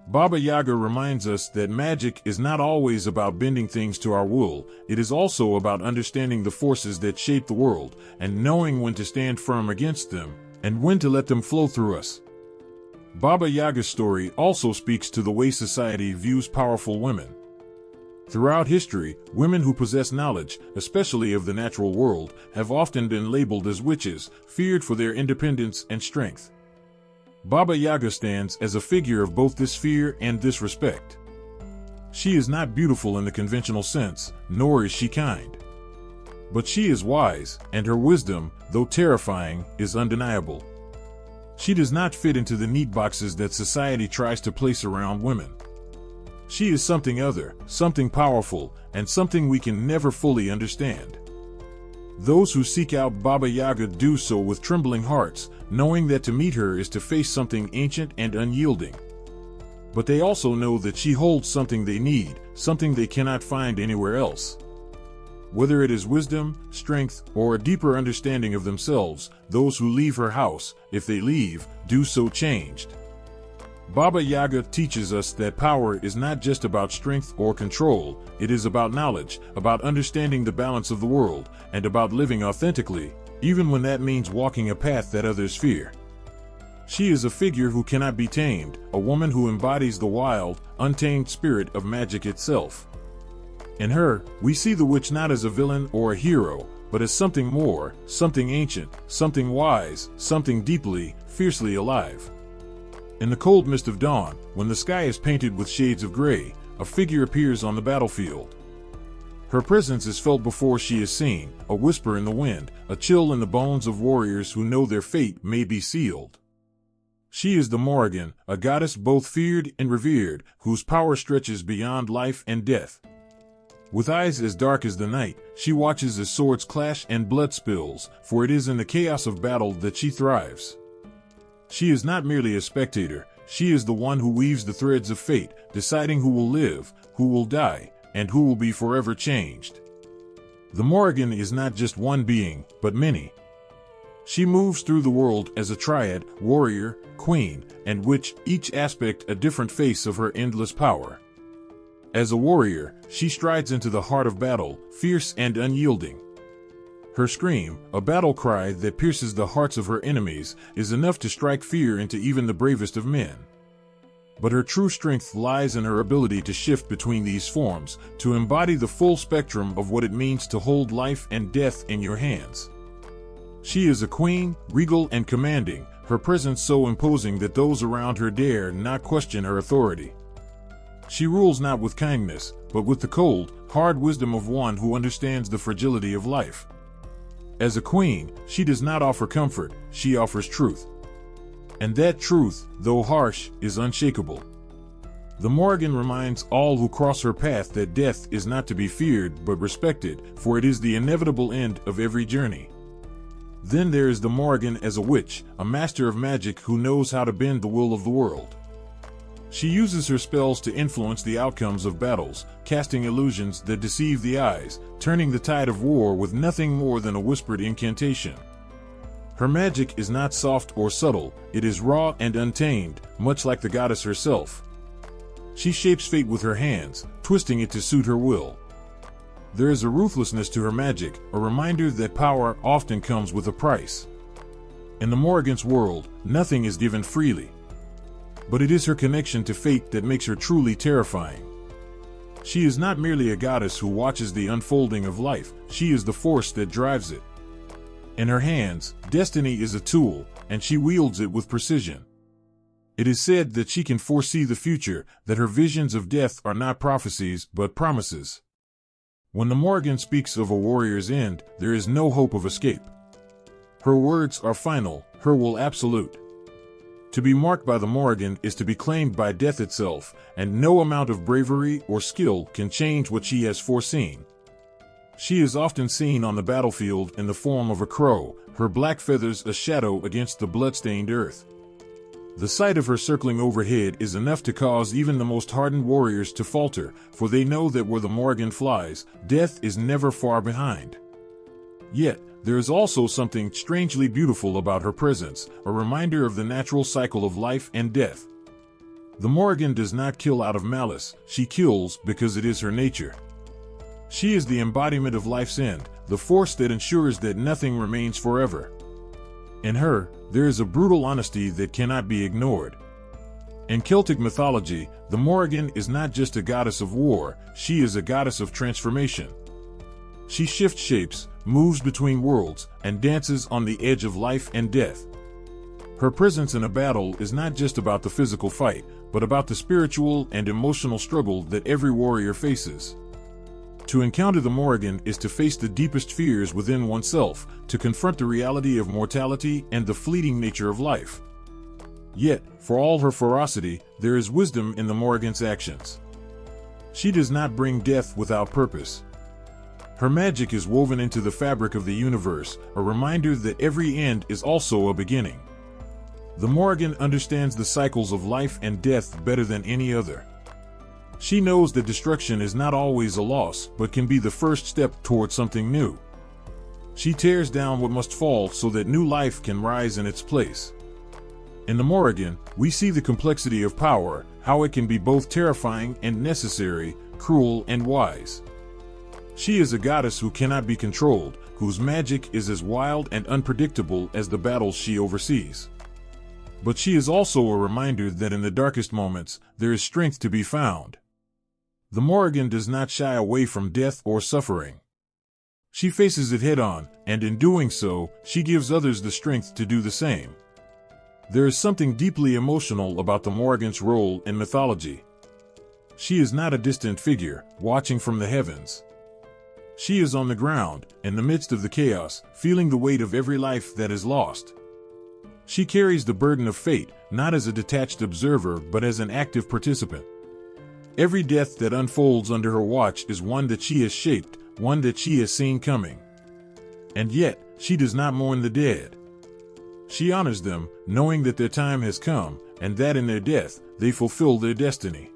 Baba Yaga reminds us that magic is not always about bending things to our will, it is also about understanding the forces that shape the world, and knowing when to stand firm against them, and when to let them flow through us. Baba Yaga's story also speaks to the way society views powerful women. Throughout history, women who possess knowledge, especially of the natural world, have often been labeled as witches, feared for their independence and strength. Baba Yaga stands as a figure of both this fear and this respect. She is not beautiful in the conventional sense, nor is she kind. But she is wise, and her wisdom, though terrifying, is undeniable. She does not fit into the neat boxes that society tries to place around women. She is something other, something powerful, and something we can never fully understand. Those who seek out Baba Yaga do so with trembling hearts, knowing that to meet her is to face something ancient and unyielding. But they also know that she holds something they need, something they cannot find anywhere else. Whether it is wisdom, strength, or a deeper understanding of themselves, those who leave her house, if they leave, do so changed. Baba Yaga teaches us that power is not just about strength or control, it is about knowledge, about understanding the balance of the world, and about living authentically, even when that means walking a path that others fear. She is a figure who cannot be tamed, a woman who embodies the wild, untamed spirit of magic itself. In her, we see the witch not as a villain or a hero, but as something more, something ancient, something wise, something deeply, fiercely alive. In the cold mist of dawn, when the sky is painted with shades of gray, a figure appears on the battlefield. Her presence is felt before she is seen, a whisper in the wind, a chill in the bones of warriors who know their fate may be sealed. She is the Morrigan, a goddess both feared and revered, whose power stretches beyond life and death. With eyes as dark as the night, she watches as swords clash and blood spills, for it is in the chaos of battle that she thrives. She is not merely a spectator, she is the one who weaves the threads of fate, deciding who will live, who will die, and who will be forever changed. The Morrigan is not just one being, but many. She moves through the world as a triad, warrior, queen, and witch, each aspect a different face of her endless power. As a warrior, she strides into the heart of battle, fierce and unyielding. Her scream, a battle cry that pierces the hearts of her enemies, is enough to strike fear into even the bravest of men. But her true strength lies in her ability to shift between these forms, to embody the full spectrum of what it means to hold life and death in your hands. She is a queen, regal and commanding, her presence so imposing that those around her dare not question her authority. She rules not with kindness, but with the cold, hard wisdom of one who understands the fragility of life. As a queen, she does not offer comfort, she offers truth. And that truth, though harsh, is unshakable. The Morrigan reminds all who cross her path that death is not to be feared but respected, for it is the inevitable end of every journey. Then there is the Morrigan as a witch, a master of magic who knows how to bend the will of the world. She uses her spells to influence the outcomes of battles, casting illusions that deceive the eyes, turning the tide of war with nothing more than a whispered incantation. Her magic is not soft or subtle, it is raw and untamed, much like the goddess herself. She shapes fate with her hands, twisting it to suit her will. There is a ruthlessness to her magic, a reminder that power often comes with a price. In the Morrigan's world, nothing is given freely. But it is her connection to fate that makes her truly terrifying. She is not merely a goddess who watches the unfolding of life, she is the force that drives it. In her hands, destiny is a tool, and she wields it with precision. It is said that she can foresee the future, that her visions of death are not prophecies but promises. When the Morrigan speaks of a warrior's end, there is no hope of escape. Her words are final, her will absolute. To be marked by the Morrigan is to be claimed by death itself, and no amount of bravery or skill can change what she has foreseen. She is often seen on the battlefield in the form of a crow, her black feathers a shadow against the blood-stained earth. The sight of her circling overhead is enough to cause even the most hardened warriors to falter, for they know that where the Morrigan flies, death is never far behind. Yet, there is also something strangely beautiful about her presence, a reminder of the natural cycle of life and death. The Morrigan does not kill out of malice, she kills because it is her nature. She is the embodiment of life's end, the force that ensures that nothing remains forever. In her, there is a brutal honesty that cannot be ignored. In Celtic mythology, the Morrigan is not just a goddess of war, she is a goddess of transformation. She shifts shapes, moves between worlds, and dances on the edge of life and death. Her presence in a battle is not just about the physical fight, but about the spiritual and emotional struggle that every warrior faces. To encounter the Morrigan is to face the deepest fears within oneself, to confront the reality of mortality and the fleeting nature of life. Yet, for all her ferocity, there is wisdom in the Morrigan's actions. She does not bring death without purpose. Her magic is woven into the fabric of the universe, a reminder that every end is also a beginning. The Morrigan understands the cycles of life and death better than any other. She knows that destruction is not always a loss, but can be the first step toward something new. She tears down what must fall so that new life can rise in its place. In the Morrigan, we see the complexity of power, how it can be both terrifying and necessary, cruel and wise. She is a goddess who cannot be controlled, whose magic is as wild and unpredictable as the battles she oversees. But she is also a reminder that in the darkest moments, there is strength to be found. The Morrigan does not shy away from death or suffering. She faces it head-on, and in doing so, she gives others the strength to do the same. There is something deeply emotional about the Morrigan's role in mythology. She is not a distant figure, watching from the heavens. She is on the ground, in the midst of the chaos, feeling the weight of every life that is lost. She carries the burden of fate, not as a detached observer but as an active participant. Every death that unfolds under her watch is one that she has shaped, one that she has seen coming. And yet, she does not mourn the dead. She honors them, knowing that their time has come, and that in their death, they fulfill their destiny.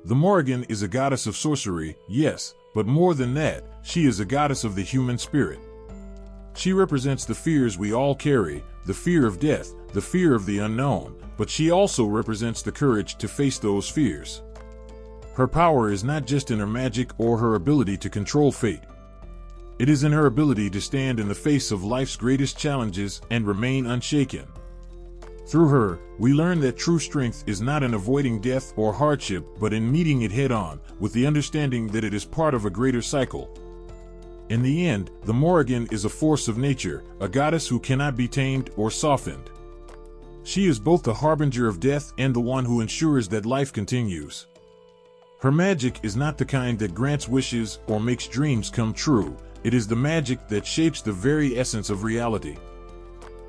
The Morrigan is a goddess of sorcery, yes, but more than that, she is a goddess of the human spirit. She represents the fears we all carry, the fear of death, the fear of the unknown, but she also represents the courage to face those fears. Her power is not just in her magic or her ability to control fate. It is in her ability to stand in the face of life's greatest challenges and remain unshaken. Through her, we learn that true strength is not in avoiding death or hardship but in meeting it head-on, with the understanding that it is part of a greater cycle. In the end, the Morrigan is a force of nature, a goddess who cannot be tamed or softened. She is both the harbinger of death and the one who ensures that life continues. Her magic is not the kind that grants wishes or makes dreams come true, it is the magic that shapes the very essence of reality.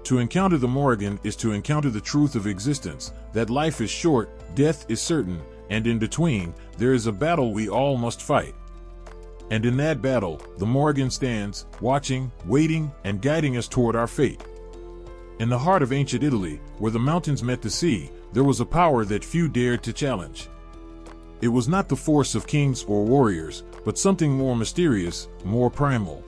To encounter the Morrigan is to encounter the truth of existence, that life is short, death is certain, and in between, there is a battle we all must fight. And in that battle, the Morrigan stands, watching, waiting, and guiding us toward our fate. In the heart of ancient Italy, where the mountains met the sea, there was a power that few dared to challenge. It was not the force of kings or warriors, but something more mysterious, more primal.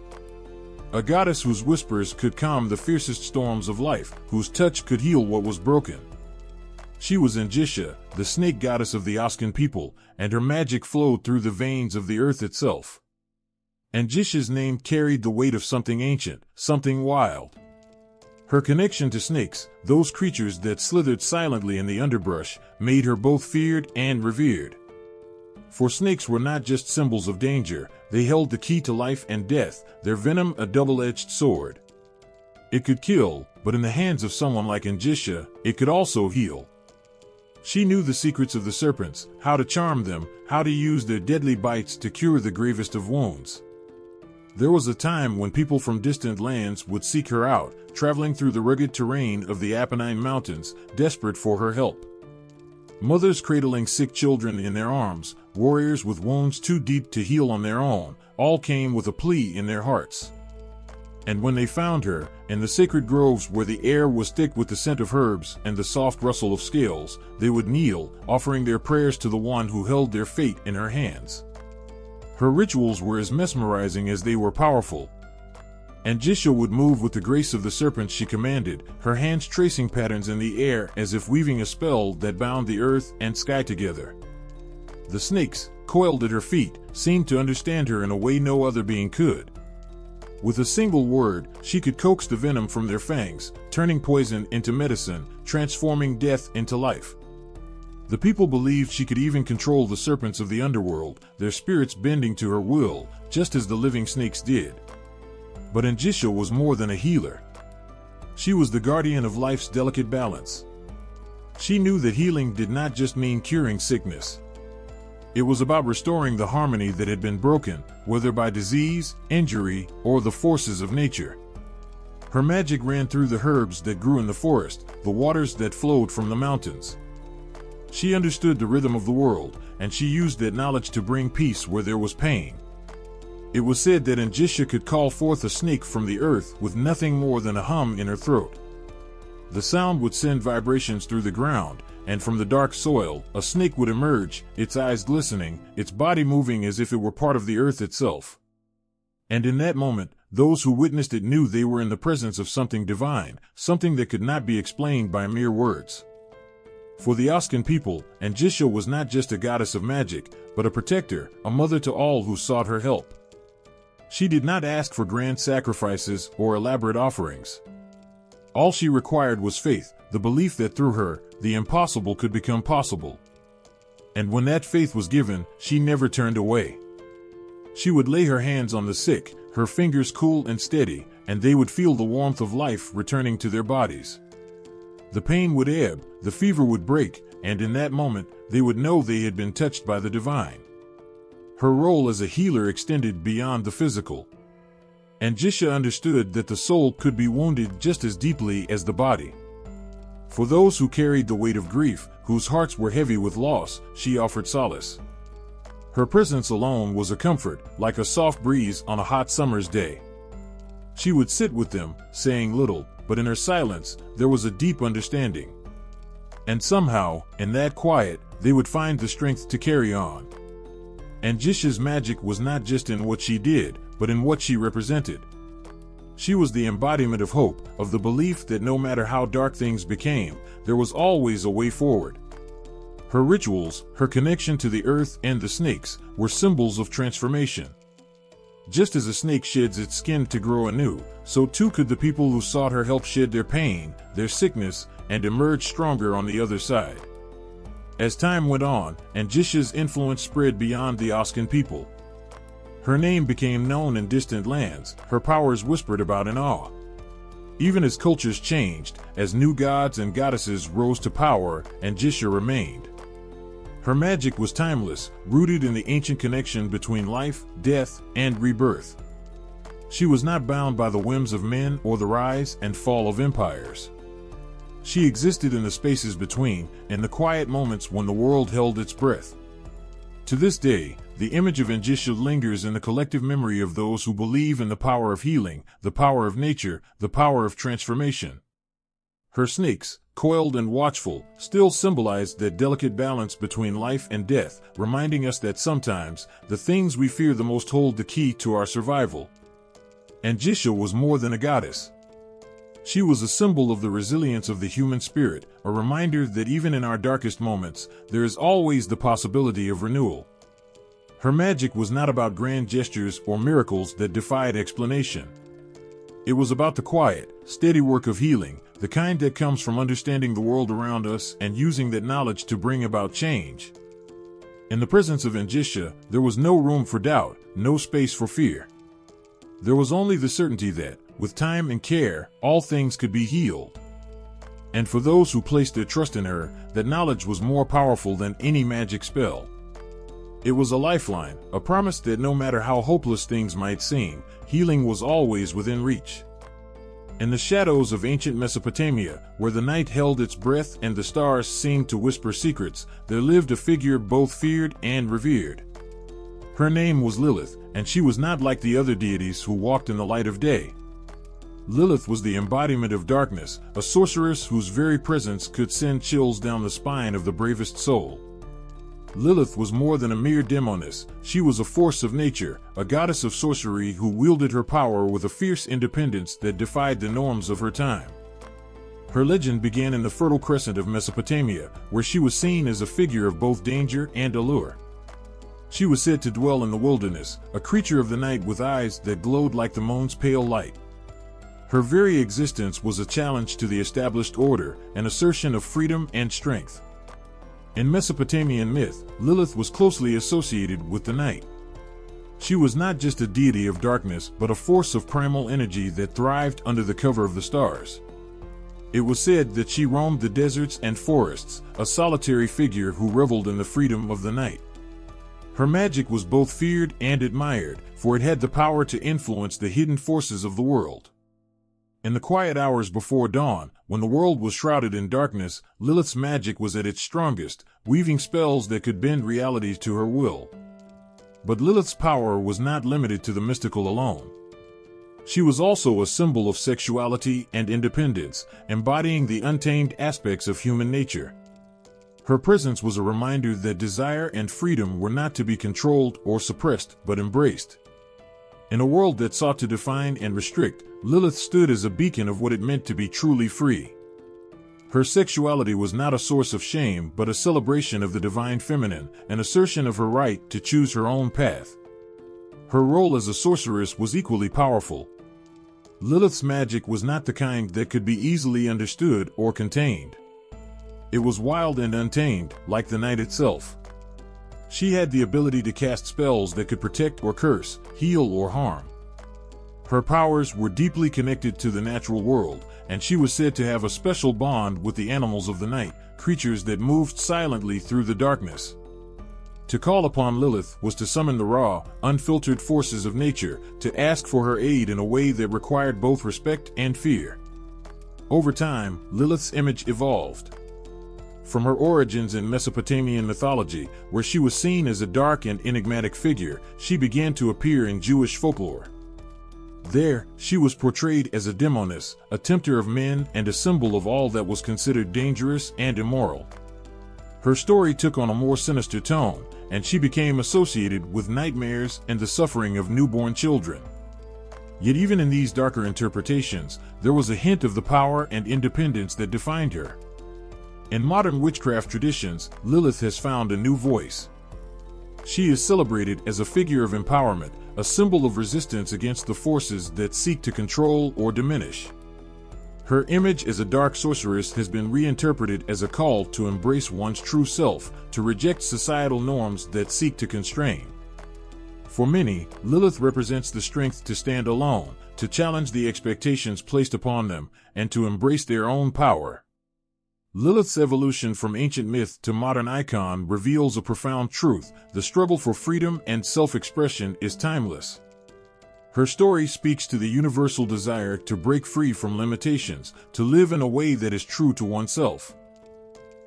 A goddess whose whispers could calm the fiercest storms of life, whose touch could heal what was broken. She was Angisha, the snake goddess of the Oscan people, and her magic flowed through the veins of the earth itself. Angisha's name carried the weight of something ancient, something wild. Her connection to snakes, those creatures that slithered silently in the underbrush, made her both feared and revered. For snakes were not just symbols of danger, they held the key to life and death, their venom a double-edged sword. It could kill, but in the hands of someone like Angisha, it could also heal. She knew the secrets of the serpents, how to charm them, how to use their deadly bites to cure the gravest of wounds. There was a time when people from distant lands would seek her out, traveling through the rugged terrain of the Apennine Mountains, desperate for her help. Mothers cradling sick children in their arms, warriors with wounds too deep to heal on their own, all came with a plea in their hearts. And when they found her, in the sacred groves where the air was thick with the scent of herbs and the soft rustle of scales, they would kneel, offering their prayers to the one who held their fate in her hands. Her rituals were as mesmerizing as they were powerful. Angisha would move with the grace of the serpent she commanded, her hands tracing patterns in the air as if weaving a spell that bound the earth and sky together. The snakes, coiled at her feet, seemed to understand her in a way no other being could. With a single word, she could coax the venom from their fangs, turning poison into medicine, transforming death into life. The people believed she could even control the serpents of the underworld, their spirits bending to her will, just as the living snakes did. But Angisha was more than a healer. She was the guardian of life's delicate balance. She knew that healing did not just mean curing sickness. It was about restoring the harmony that had been broken, whether by disease, injury, or the forces of nature. Her magic ran through the herbs that grew in the forest, the waters that flowed from the mountains. She understood the rhythm of the world, and she used that knowledge to bring peace where there was pain. It was said that Angisha could call forth a snake from the earth with nothing more than a hum in her throat. The sound would send vibrations through the ground, and from the dark soil, a snake would emerge, its eyes glistening, its body moving as if it were part of the earth itself. And in that moment, those who witnessed it knew they were in the presence of something divine, something that could not be explained by mere words. For the Oscan people, Angisha was not just a goddess of magic, but a protector, a mother to all who sought her help. She did not ask for grand sacrifices or elaborate offerings. All she required was faith, the belief that through her, the impossible could become possible. And when that faith was given, she never turned away. She would lay her hands on the sick, her fingers cool and steady, and they would feel the warmth of life returning to their bodies. The pain would ebb, the fever would break, and in that moment, they would know they had been touched by the divine. Her role as a healer extended beyond the physical. Angisha understood that the soul could be wounded just as deeply as the body. For those who carried the weight of grief, whose hearts were heavy with loss, she offered solace. Her presence alone was a comfort, like a soft breeze on a hot summer's day. She would sit with them, saying little, but in her silence, there was a deep understanding. And somehow, in that quiet, they would find the strength to carry on. Angisha's magic was not just in what she did, but in what she represented. She was the embodiment of hope, of the belief that no matter how dark things became, there was always a way forward. Her rituals, her connection to the earth and the snakes, were symbols of transformation. Just as a snake sheds its skin to grow anew, so too could the people who sought her help shed their pain, their sickness, and emerge stronger on the other side. As time went on, Angisha's influence spread beyond the Oscan people. Her name became known in distant lands, her powers whispered about in awe. Even as cultures changed, as new gods and goddesses rose to power, Angisha remained. Her magic was timeless, rooted in the ancient connection between life, death, and rebirth. She was not bound by the whims of men or the rise and fall of empires. She existed in the spaces between, and the quiet moments when the world held its breath. To this day, the image of Angisha lingers in the collective memory of those who believe in the power of healing, the power of nature, the power of transformation. Her snakes, coiled and watchful, still symbolize that delicate balance between life and death, reminding us that sometimes, the things we fear the most hold the key to our survival. Angisha was more than a goddess. She was a symbol of the resilience of the human spirit, a reminder that even in our darkest moments, there is always the possibility of renewal. Her magic was not about grand gestures or miracles that defied explanation. It was about the quiet, steady work of healing, the kind that comes from understanding the world around us and using that knowledge to bring about change. In the presence of Angisha, there was no room for doubt, no space for fear. There was only the certainty that, with time and care, all things could be healed. And for those who placed their trust in her, that knowledge was more powerful than any magic spell. It was a lifeline, a promise that no matter how hopeless things might seem, healing was always within reach. In the shadows of ancient Mesopotamia, where the night held its breath and the stars seemed to whisper secrets, there lived a figure both feared and revered. Her name was Lilith, and she was not like the other deities who walked in the light of day. Lilith was the embodiment of darkness, a sorceress whose very presence could send chills down the spine of the bravest soul. Lilith was more than a mere demoness. She was a force of nature, a goddess of sorcery who wielded her power with a fierce independence that defied the norms of her time. Her legend began in the Fertile Crescent of Mesopotamia, where she was seen as a figure of both danger and allure. She was said to dwell in the wilderness, a creature of the night with eyes that glowed like the moon's pale light. Her very existence was a challenge to the established order, an assertion of freedom and strength. In Mesopotamian myth, Lilith was closely associated with the night. She was not just a deity of darkness, but a force of primal energy that thrived under the cover of the stars. It was said that she roamed the deserts and forests, a solitary figure who reveled in the freedom of the night. Her magic was both feared and admired, for it had the power to influence the hidden forces of the world. In the quiet hours before dawn, when the world was shrouded in darkness, Lilith's magic was at its strongest, weaving spells that could bend reality to her will. But Lilith's power was not limited to the mystical alone. She was also a symbol of sexuality and independence, embodying the untamed aspects of human nature. Her presence was a reminder that desire and freedom were not to be controlled or suppressed, but embraced. In a world that sought to define and restrict, Lilith stood as a beacon of what it meant to be truly free. Her sexuality was not a source of shame, but a celebration of the divine feminine, an assertion of her right to choose her own path. Her role as a sorceress was equally powerful. Lilith's magic was not the kind that could be easily understood or contained. It was wild and untamed, like the night itself. She had the ability to cast spells that could protect or curse, heal or harm. Her powers were deeply connected to the natural world, and she was said to have a special bond with the animals of the night, creatures that moved silently through the darkness. To call upon Lilith was to summon the raw, unfiltered forces of nature, to ask for her aid in a way that required both respect and fear. Over time, Lilith's image evolved. From her origins in Mesopotamian mythology, where she was seen as a dark and enigmatic figure, she began to appear in Jewish folklore. There, she was portrayed as a demoness, a tempter of men and a symbol of all that was considered dangerous and immoral. Her story took on a more sinister tone, and she became associated with nightmares and the suffering of newborn children. Yet even in these darker interpretations, there was a hint of the power and independence that defined her. In modern witchcraft traditions, Lilith has found a new voice. She is celebrated as a figure of empowerment, a symbol of resistance against the forces that seek to control or diminish. Her image as a dark sorceress has been reinterpreted as a call to embrace one's true self, to reject societal norms that seek to constrain. For many, Lilith represents the strength to stand alone, to challenge the expectations placed upon them, and to embrace their own power. Lilith's evolution from ancient myth to modern icon reveals a profound truth: the struggle for freedom and self-expression is timeless. Her story speaks to the universal desire to break free from limitations, to live in a way that is true to oneself.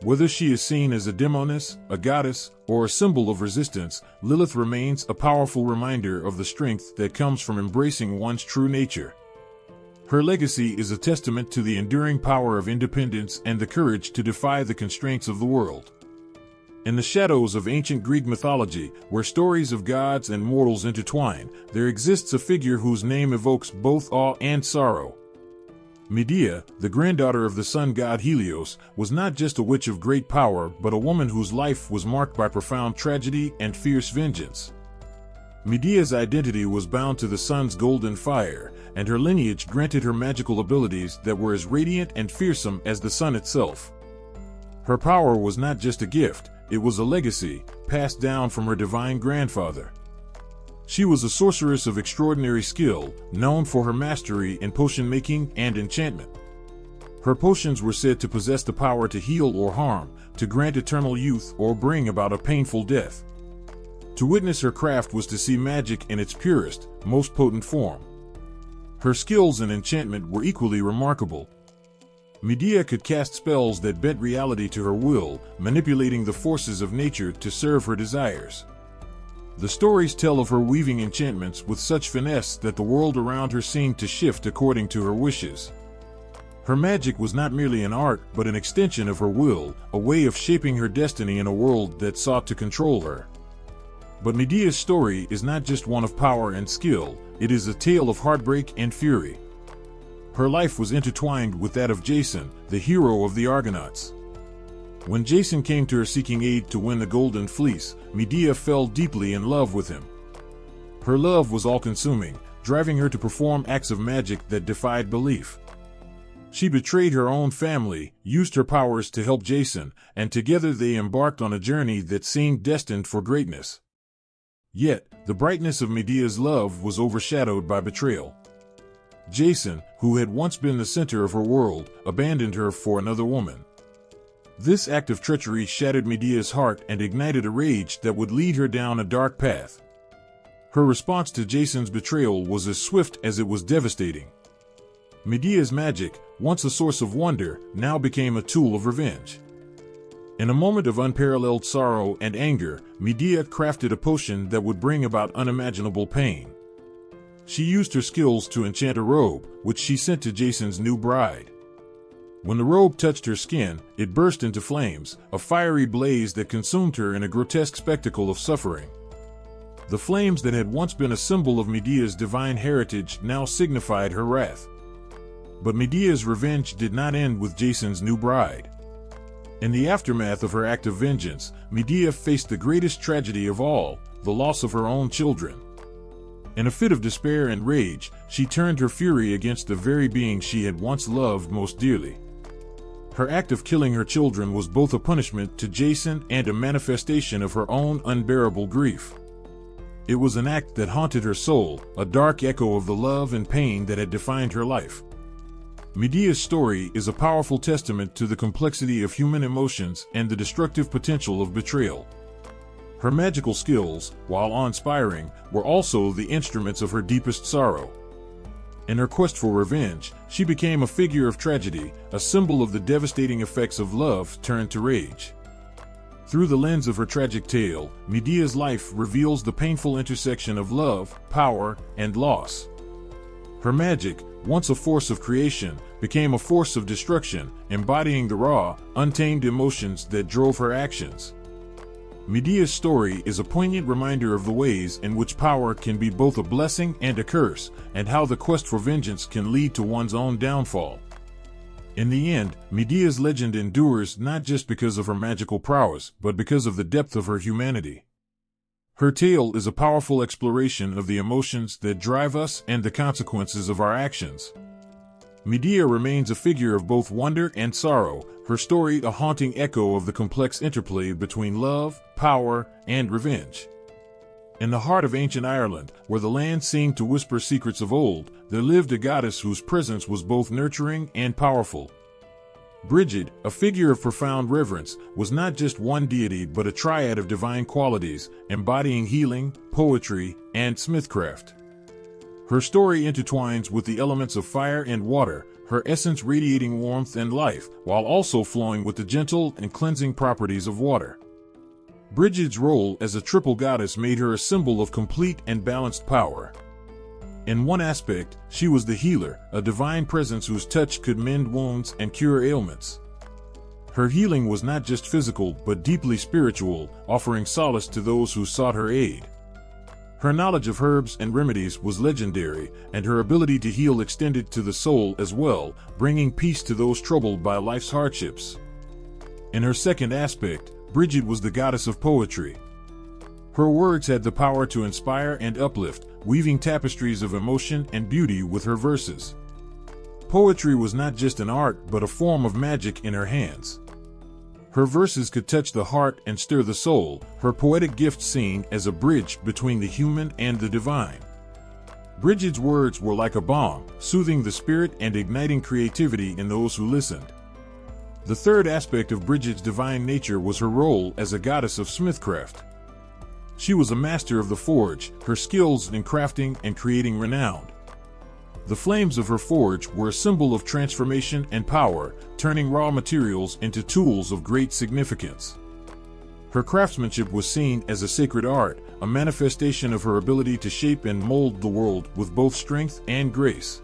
Whether she is seen as a demoness, a goddess, or a symbol of resistance, Lilith remains a powerful reminder of the strength that comes from embracing one's true nature. Her legacy is a testament to the enduring power of independence and the courage to defy the constraints of the world. In the shadows of ancient Greek mythology, where stories of gods and mortals intertwine, there exists a figure whose name evokes both awe and sorrow. Medea, the granddaughter of the sun god Helios, was not just a witch of great power but a woman whose life was marked by profound tragedy and fierce vengeance. Medea's identity was bound to the sun's golden fire, and her lineage granted her magical abilities that were as radiant and fearsome as the sun itself. Her power was not just a gift, it was a legacy, passed down from her divine grandfather. She was a sorceress of extraordinary skill, known for her mastery in potion making and enchantment. Her potions were said to possess the power to heal or harm, to grant eternal youth or bring about a painful death. To witness her craft was to see magic in its purest, most potent form. Her skills in enchantment were equally remarkable. Medea could cast spells that bent reality to her will, manipulating the forces of nature to serve her desires. The stories tell of her weaving enchantments with such finesse that the world around her seemed to shift according to her wishes. Her magic was not merely an art but an extension of her will, a way of shaping her destiny in a world that sought to control her. But Medea's story is not just one of power and skill, it is a tale of heartbreak and fury. Her life was intertwined with that of Jason, the hero of the Argonauts. When Jason came to her seeking aid to win the Golden Fleece, Medea fell deeply in love with him. Her love was all-consuming, driving her to perform acts of magic that defied belief. She betrayed her own family, used her powers to help Jason, and together they embarked on a journey that seemed destined for greatness. Yet, the brightness of Medea's love was overshadowed by betrayal. Jason, who had once been the center of her world, abandoned her for another woman. This act of treachery shattered Medea's heart and ignited a rage that would lead her down a dark path. Her response to Jason's betrayal was as swift as it was devastating. Medea's magic, once a source of wonder, now became a tool of revenge. In a moment of unparalleled sorrow and anger, Medea crafted a potion that would bring about unimaginable pain. She used her skills to enchant a robe, which she sent to Jason's new bride. When the robe touched her skin, it burst into flames, a fiery blaze that consumed her in a grotesque spectacle of suffering. The flames that had once been a symbol of Medea's divine heritage now signified her wrath. But Medea's revenge did not end with Jason's new bride. In the aftermath of her act of vengeance, Medea faced the greatest tragedy of all, the loss of her own children. In a fit of despair and rage, she turned her fury against the very being she had once loved most dearly. Her act of killing her children was both a punishment to Jason and a manifestation of her own unbearable grief. It was an act that haunted her soul, a dark echo of the love and pain that had defined her life. Medea's story is a powerful testament to the complexity of human emotions and the destructive potential of betrayal. Her magical skills, while awe-inspiring, were also the instruments of her deepest sorrow. In her quest for revenge, she became a figure of tragedy, a symbol of the devastating effects of love turned to rage. Through the lens of her tragic tale, Medea's life reveals the painful intersection of love, power, and loss. Her magic, once a force of creation, became a force of destruction, embodying the raw, untamed emotions that drove her actions. Medea's story is a poignant reminder of the ways in which power can be both a blessing and a curse, and how the quest for vengeance can lead to one's own downfall. In the end, Medea's legend endures not just because of her magical prowess, but because of the depth of her humanity. Her tale is a powerful exploration of the emotions that drive us and the consequences of our actions. Medea remains a figure of both wonder and sorrow, her story a haunting echo of the complex interplay between love, power, and revenge. In the heart of ancient Ireland, where the land seemed to whisper secrets of old, there lived a goddess whose presence was both nurturing and powerful. Brigid, a figure of profound reverence, was not just one deity but a triad of divine qualities, embodying healing, poetry, and smithcraft. Her story intertwines with the elements of fire and water, her essence radiating warmth and life, while also flowing with the gentle and cleansing properties of water. Brigid's role as a triple goddess made her a symbol of complete and balanced power. In one aspect, she was the healer, a divine presence whose touch could mend wounds and cure ailments. Her healing was not just physical but deeply spiritual, offering solace to those who sought her aid. Her knowledge of herbs and remedies was legendary, and her ability to heal extended to the soul as well, bringing peace to those troubled by life's hardships. In her second aspect, Brigid was the goddess of poetry. Her words had the power to inspire and uplift, weaving tapestries of emotion and beauty with her verses. Poetry was not just an art but a form of magic in her hands. Her verses could touch the heart and stir the soul, her poetic gift seen as a bridge between the human and the divine. Brigid's words were like a balm, soothing the spirit and igniting creativity in those who listened. The third aspect of Brigid's divine nature was her role as a goddess of smithcraft. She was a master of the forge, her skills in crafting and creating renowned. The flames of her forge were a symbol of transformation and power, turning raw materials into tools of great significance. Her craftsmanship was seen as a sacred art, a manifestation of her ability to shape and mold the world with both strength and grace.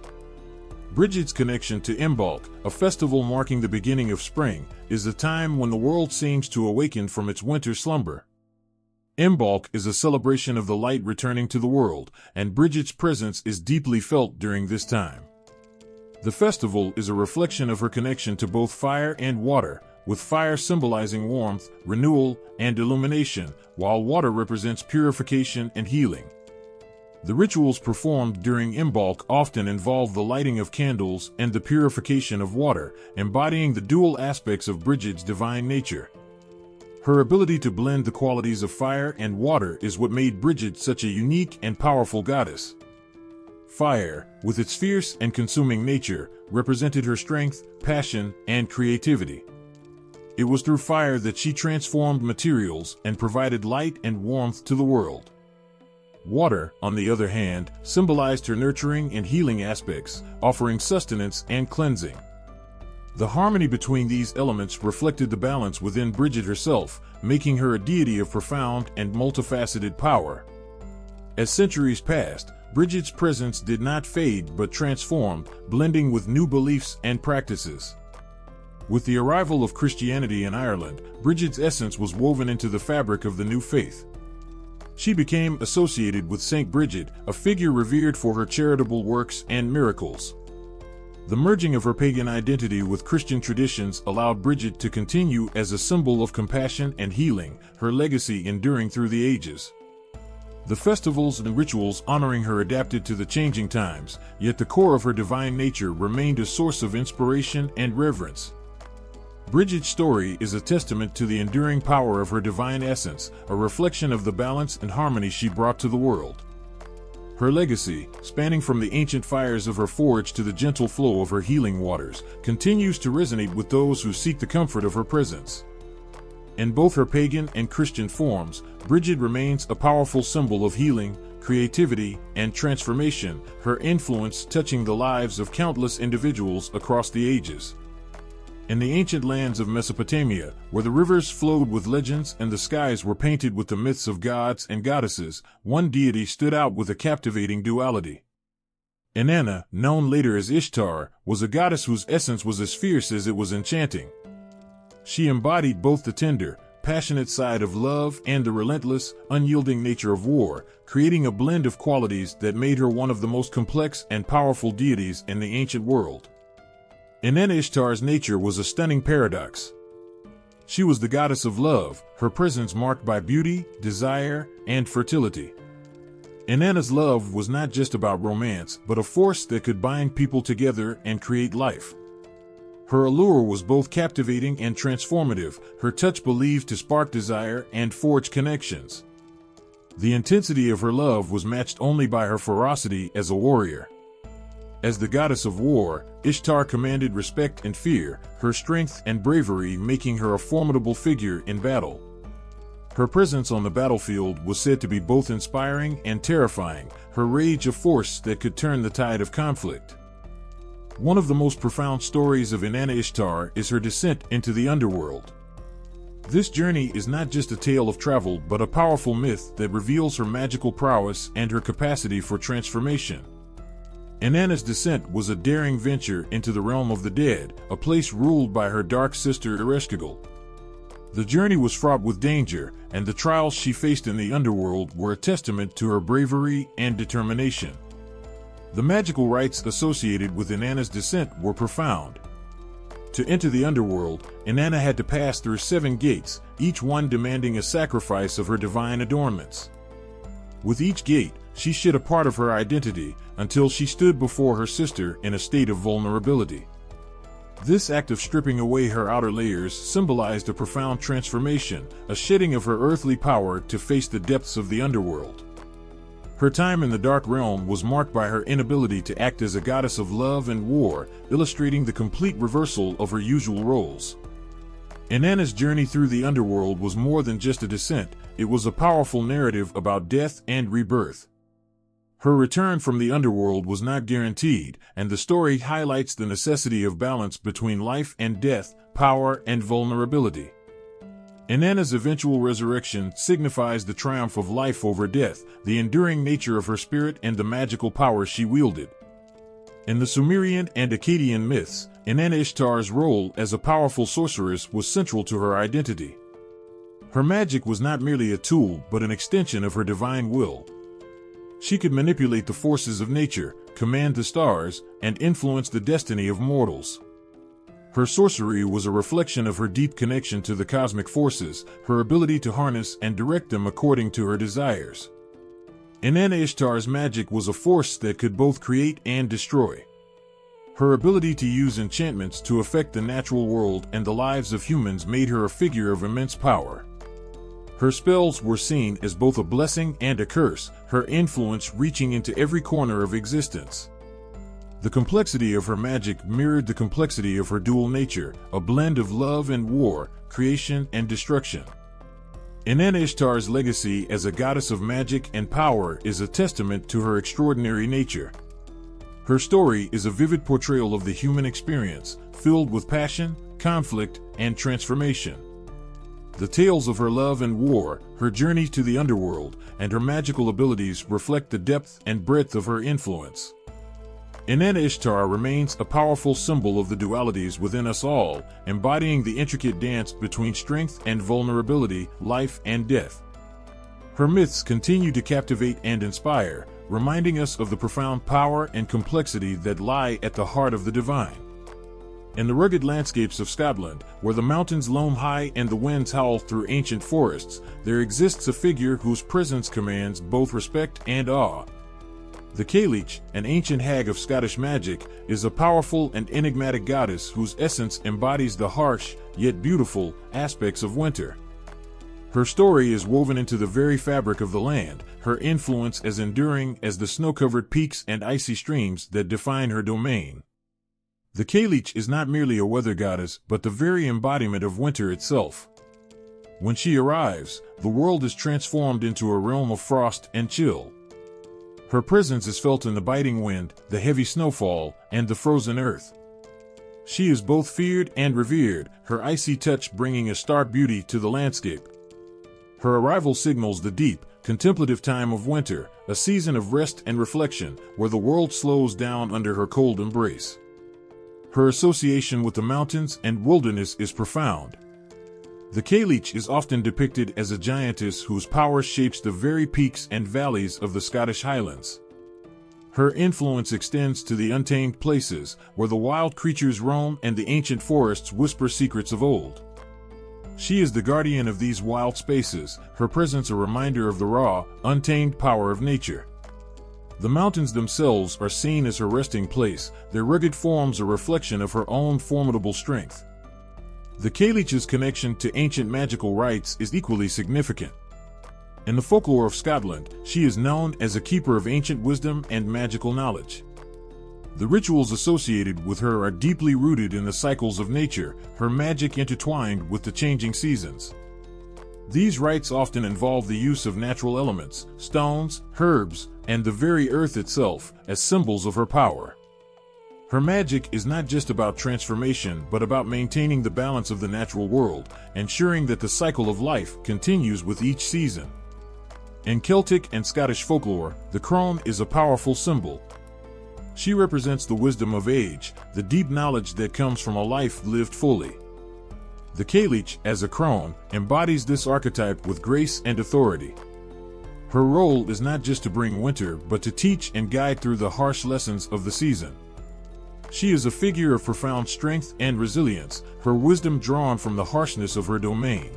Brigid's connection to Imbolc, a festival marking the beginning of spring, is the time when the world seems to awaken from its winter slumber. Imbolc is a celebration of the light returning to the world, and Brigid's presence is deeply felt during this time. The festival is a reflection of her connection to both fire and water, with fire symbolizing warmth, renewal, and illumination, while water represents purification and healing. The rituals performed during Imbolc often involve the lighting of candles and the purification of water, embodying the dual aspects of Brigid's divine nature. Her ability to blend the qualities of fire and water is what made Brigid such a unique and powerful goddess. Fire, with its fierce and consuming nature, represented her strength, passion, and creativity. It was through fire that she transformed materials and provided light and warmth to the world. Water, on the other hand, symbolized her nurturing and healing aspects, offering sustenance and cleansing. The harmony between these elements reflected the balance within Brigid herself, making her a deity of profound and multifaceted power. As centuries passed, Brigid's presence did not fade but transformed, blending with new beliefs and practices. With the arrival of Christianity in Ireland, Brigid's essence was woven into the fabric of the new faith. She became associated with Saint Brigid, a figure revered for her charitable works and miracles. The merging of her pagan identity with Christian traditions allowed Brigid to continue as a symbol of compassion and healing, her legacy enduring through the ages. The festivals and rituals honoring her adapted to the changing times, yet the core of her divine nature remained a source of inspiration and reverence. Brigid's story is a testament to the enduring power of her divine essence, a reflection of the balance and harmony she brought to the world. Her legacy, spanning from the ancient fires of her forge to the gentle flow of her healing waters, continues to resonate with those who seek the comfort of her presence. In both her pagan and Christian forms, Brigid remains a powerful symbol of healing, creativity, and transformation, her influence touching the lives of countless individuals across the ages. In the ancient lands of Mesopotamia, where the rivers flowed with legends and the skies were painted with the myths of gods and goddesses, one deity stood out with a captivating duality. Inanna, known later as Ishtar, was a goddess whose essence was as fierce as it was enchanting. She embodied both the tender, passionate side of love and the relentless, unyielding nature of war, creating a blend of qualities that made her one of the most complex and powerful deities in the ancient world. Inanna Ishtar's nature was a stunning paradox. She was the goddess of love, her presence marked by beauty, desire, and fertility. Inanna's love was not just about romance, but a force that could bind people together and create life. Her allure was both captivating and transformative, her touch believed to spark desire and forge connections. The intensity of her love was matched only by her ferocity as a warrior. As the goddess of war, Ishtar commanded respect and fear, her strength and bravery making her a formidable figure in battle. Her presence on the battlefield was said to be both inspiring and terrifying, her rage a force that could turn the tide of conflict. One of the most profound stories of Inanna Ishtar is her descent into the underworld. This journey is not just a tale of travel but a powerful myth that reveals her magical prowess and her capacity for transformation. Inanna's descent was a daring venture into the realm of the dead, a place ruled by her dark sister Ereshkigal. The journey was fraught with danger, and the trials she faced in the underworld were a testament to her bravery and determination. The magical rites associated with Inanna's descent were profound. To enter the underworld, Inanna had to pass through 7 gates, each one demanding a sacrifice of her divine adornments. With each gate, she shed a part of her identity until she stood before her sister in a state of vulnerability. This act of stripping away her outer layers symbolized a profound transformation, a shedding of her earthly power to face the depths of the underworld. Her time in the Dark Realm was marked by her inability to act as a goddess of love and war, illustrating the complete reversal of her usual roles. Inanna's journey through the underworld was more than just a descent, it was a powerful narrative about death and rebirth. Her return from the underworld was not guaranteed, and the story highlights the necessity of balance between life and death, power and vulnerability. Inanna's eventual resurrection signifies the triumph of life over death, the enduring nature of her spirit and the magical power she wielded. In the Sumerian and Akkadian myths, Inanna Ishtar's role as a powerful sorceress was central to her identity. Her magic was not merely a tool but an extension of her divine will. She could manipulate the forces of nature, command the stars, and influence the destiny of mortals. Her sorcery was a reflection of her deep connection to the cosmic forces, her ability to harness and direct them according to her desires. Inanna Ishtar's magic was a force that could both create and destroy. Her ability to use enchantments to affect the natural world and the lives of humans made her a figure of immense power. Her spells were seen as both a blessing and a curse, her influence reaching into every corner of existence. The complexity of her magic mirrored the complexity of her dual nature, a blend of love and war, creation and destruction. Inanna Ishtar's legacy as a goddess of magic and power is a testament to her extraordinary nature. Her story is a vivid portrayal of the human experience, filled with passion, conflict, and transformation. The tales of her love and war, her journey to the underworld, and her magical abilities reflect the depth and breadth of her influence. Inanna Ishtar remains a powerful symbol of the dualities within us all, embodying the intricate dance between strength and vulnerability, life and death. Her myths continue to captivate and inspire, reminding us of the profound power and complexity that lie at the heart of the divine. In the rugged landscapes of Scotland, where the mountains loom high and the winds howl through ancient forests, there exists a figure whose presence commands both respect and awe. The Hecate, an ancient hag of Scottish magic, is a powerful and enigmatic goddess whose essence embodies the harsh, yet beautiful, aspects of winter. Her story is woven into the very fabric of the land, her influence as enduring as the snow-covered peaks and icy streams that define her domain. The Hecate is not merely a weather goddess but the very embodiment of winter itself. When she arrives, the world is transformed into a realm of frost and chill. Her presence is felt in the biting wind, the heavy snowfall, and the frozen earth. She is both feared and revered, her icy touch bringing a stark beauty to the landscape. Her arrival signals the deep, contemplative time of winter, a season of rest and reflection, where the world slows down under her cold embrace. Her association with the mountains and wilderness is profound. The Hecate is often depicted as a giantess whose power shapes the very peaks and valleys of the Scottish Highlands. Her influence extends to the untamed places, where the wild creatures roam and the ancient forests whisper secrets of old. She is the guardian of these wild spaces, her presence a reminder of the raw, untamed power of nature. The mountains themselves are seen as her resting place, their rugged forms a reflection of her own formidable strength. The Hecale's connection to ancient magical rites is equally significant. In the folklore of Scotland, she is known as a keeper of ancient wisdom and magical knowledge. The rituals associated with her are deeply rooted in the cycles of nature, her magic intertwined with the changing seasons. These rites often involve the use of natural elements, stones, herbs, and the very earth itself, as symbols of her power. Her magic is not just about transformation but about maintaining the balance of the natural world, ensuring that the cycle of life continues with each season. In Celtic and Scottish folklore, the crone is a powerful symbol. She represents the wisdom of age, the deep knowledge that comes from a life lived fully. The Cailleach, as a crone, embodies this archetype with grace and authority. Her role is not just to bring winter but to teach and guide through the harsh lessons of the season. She is a figure of profound strength and resilience, her wisdom drawn from the harshness of her domain.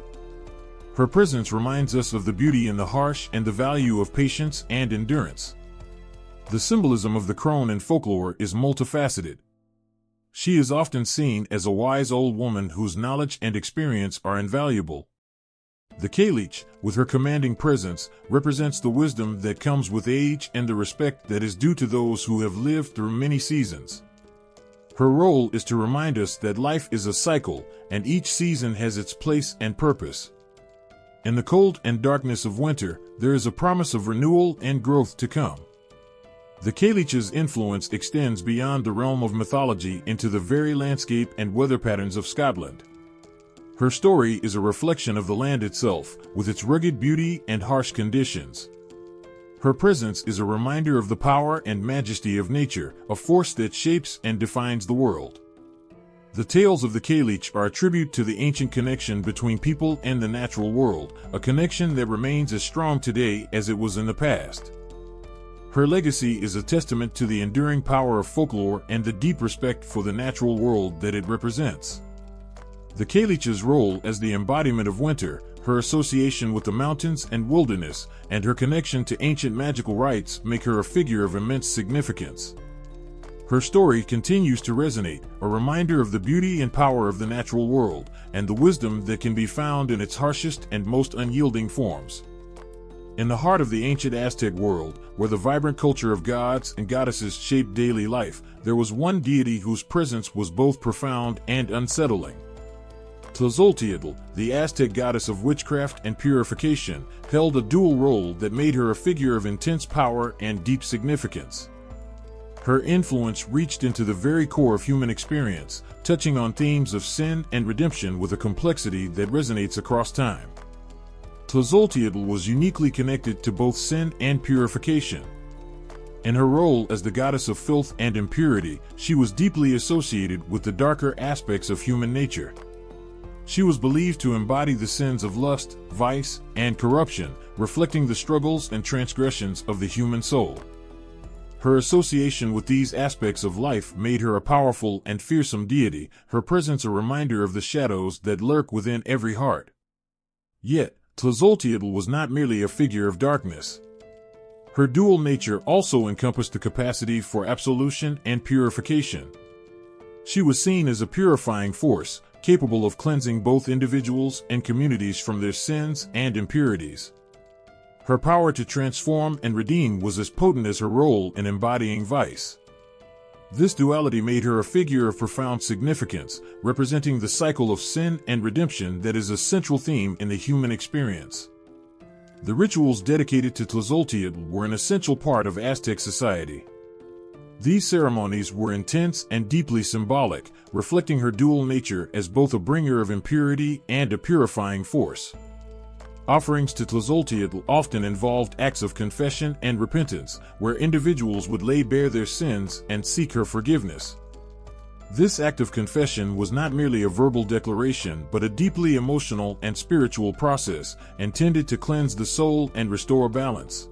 Her presence reminds us of the beauty in the harsh and the value of patience and endurance. The symbolism of the crone in folklore is multifaceted. She is often seen as a wise old woman whose knowledge and experience are invaluable. The Cailleach, with her commanding presence, represents the wisdom that comes with age and the respect that is due to those who have lived through many seasons. Her role is to remind us that life is a cycle, and each season has its place and purpose. In the cold and darkness of winter, there is a promise of renewal and growth to come. The Cailleach's influence extends beyond the realm of mythology into the very landscape and weather patterns of Scotland. Her story is a reflection of the land itself, with its rugged beauty and harsh conditions. Her presence is a reminder of the power and majesty of nature, a force that shapes and defines the world. The tales of the Cailleach are a tribute to the ancient connection between people and the natural world, a connection that remains as strong today as it was in the past. Her legacy is a testament to the enduring power of folklore and the deep respect for the natural world that it represents. The Cailleach's role as the embodiment of winter, her association with the mountains and wilderness, and her connection to ancient magical rites make her a figure of immense significance. Her story continues to resonate, a reminder of the beauty and power of the natural world, and the wisdom that can be found in its harshest and most unyielding forms. In the heart of the ancient Aztec world, where the vibrant culture of gods and goddesses shaped daily life, there was one deity whose presence was both profound and unsettling. Tlazolteotl, the Aztec goddess of witchcraft and purification, held a dual role that made her a figure of intense power and deep significance. Her influence reached into the very core of human experience, touching on themes of sin and redemption with a complexity that resonates across time. Tlazolteotl was uniquely connected to both sin and purification. In her role as the goddess of filth and impurity, she was deeply associated with the darker aspects of human nature. She was believed to embody the sins of lust, vice, and corruption, reflecting the struggles and transgressions of the human soul. Her association with these aspects of life made her a powerful and fearsome deity, her presence a reminder of the shadows that lurk within every heart. Yet, Tlazolteotl was not merely a figure of darkness. Her dual nature also encompassed the capacity for absolution and purification. She was seen as a purifying force, capable of cleansing both individuals and communities from their sins and impurities. Her power to transform and redeem was as potent as her role in embodying vice. This duality made her a figure of profound significance, representing the cycle of sin and redemption that is a central theme in the human experience. The rituals dedicated to Tlazolteotl were an essential part of Aztec society. These ceremonies were intense and deeply symbolic, reflecting her dual nature as both a bringer of impurity and a purifying force. Offerings to Tlazolteotl often involved acts of confession and repentance, where individuals would lay bare their sins and seek her forgiveness. This act of confession was not merely a verbal declaration but a deeply emotional and spiritual process, intended to cleanse the soul and restore balance.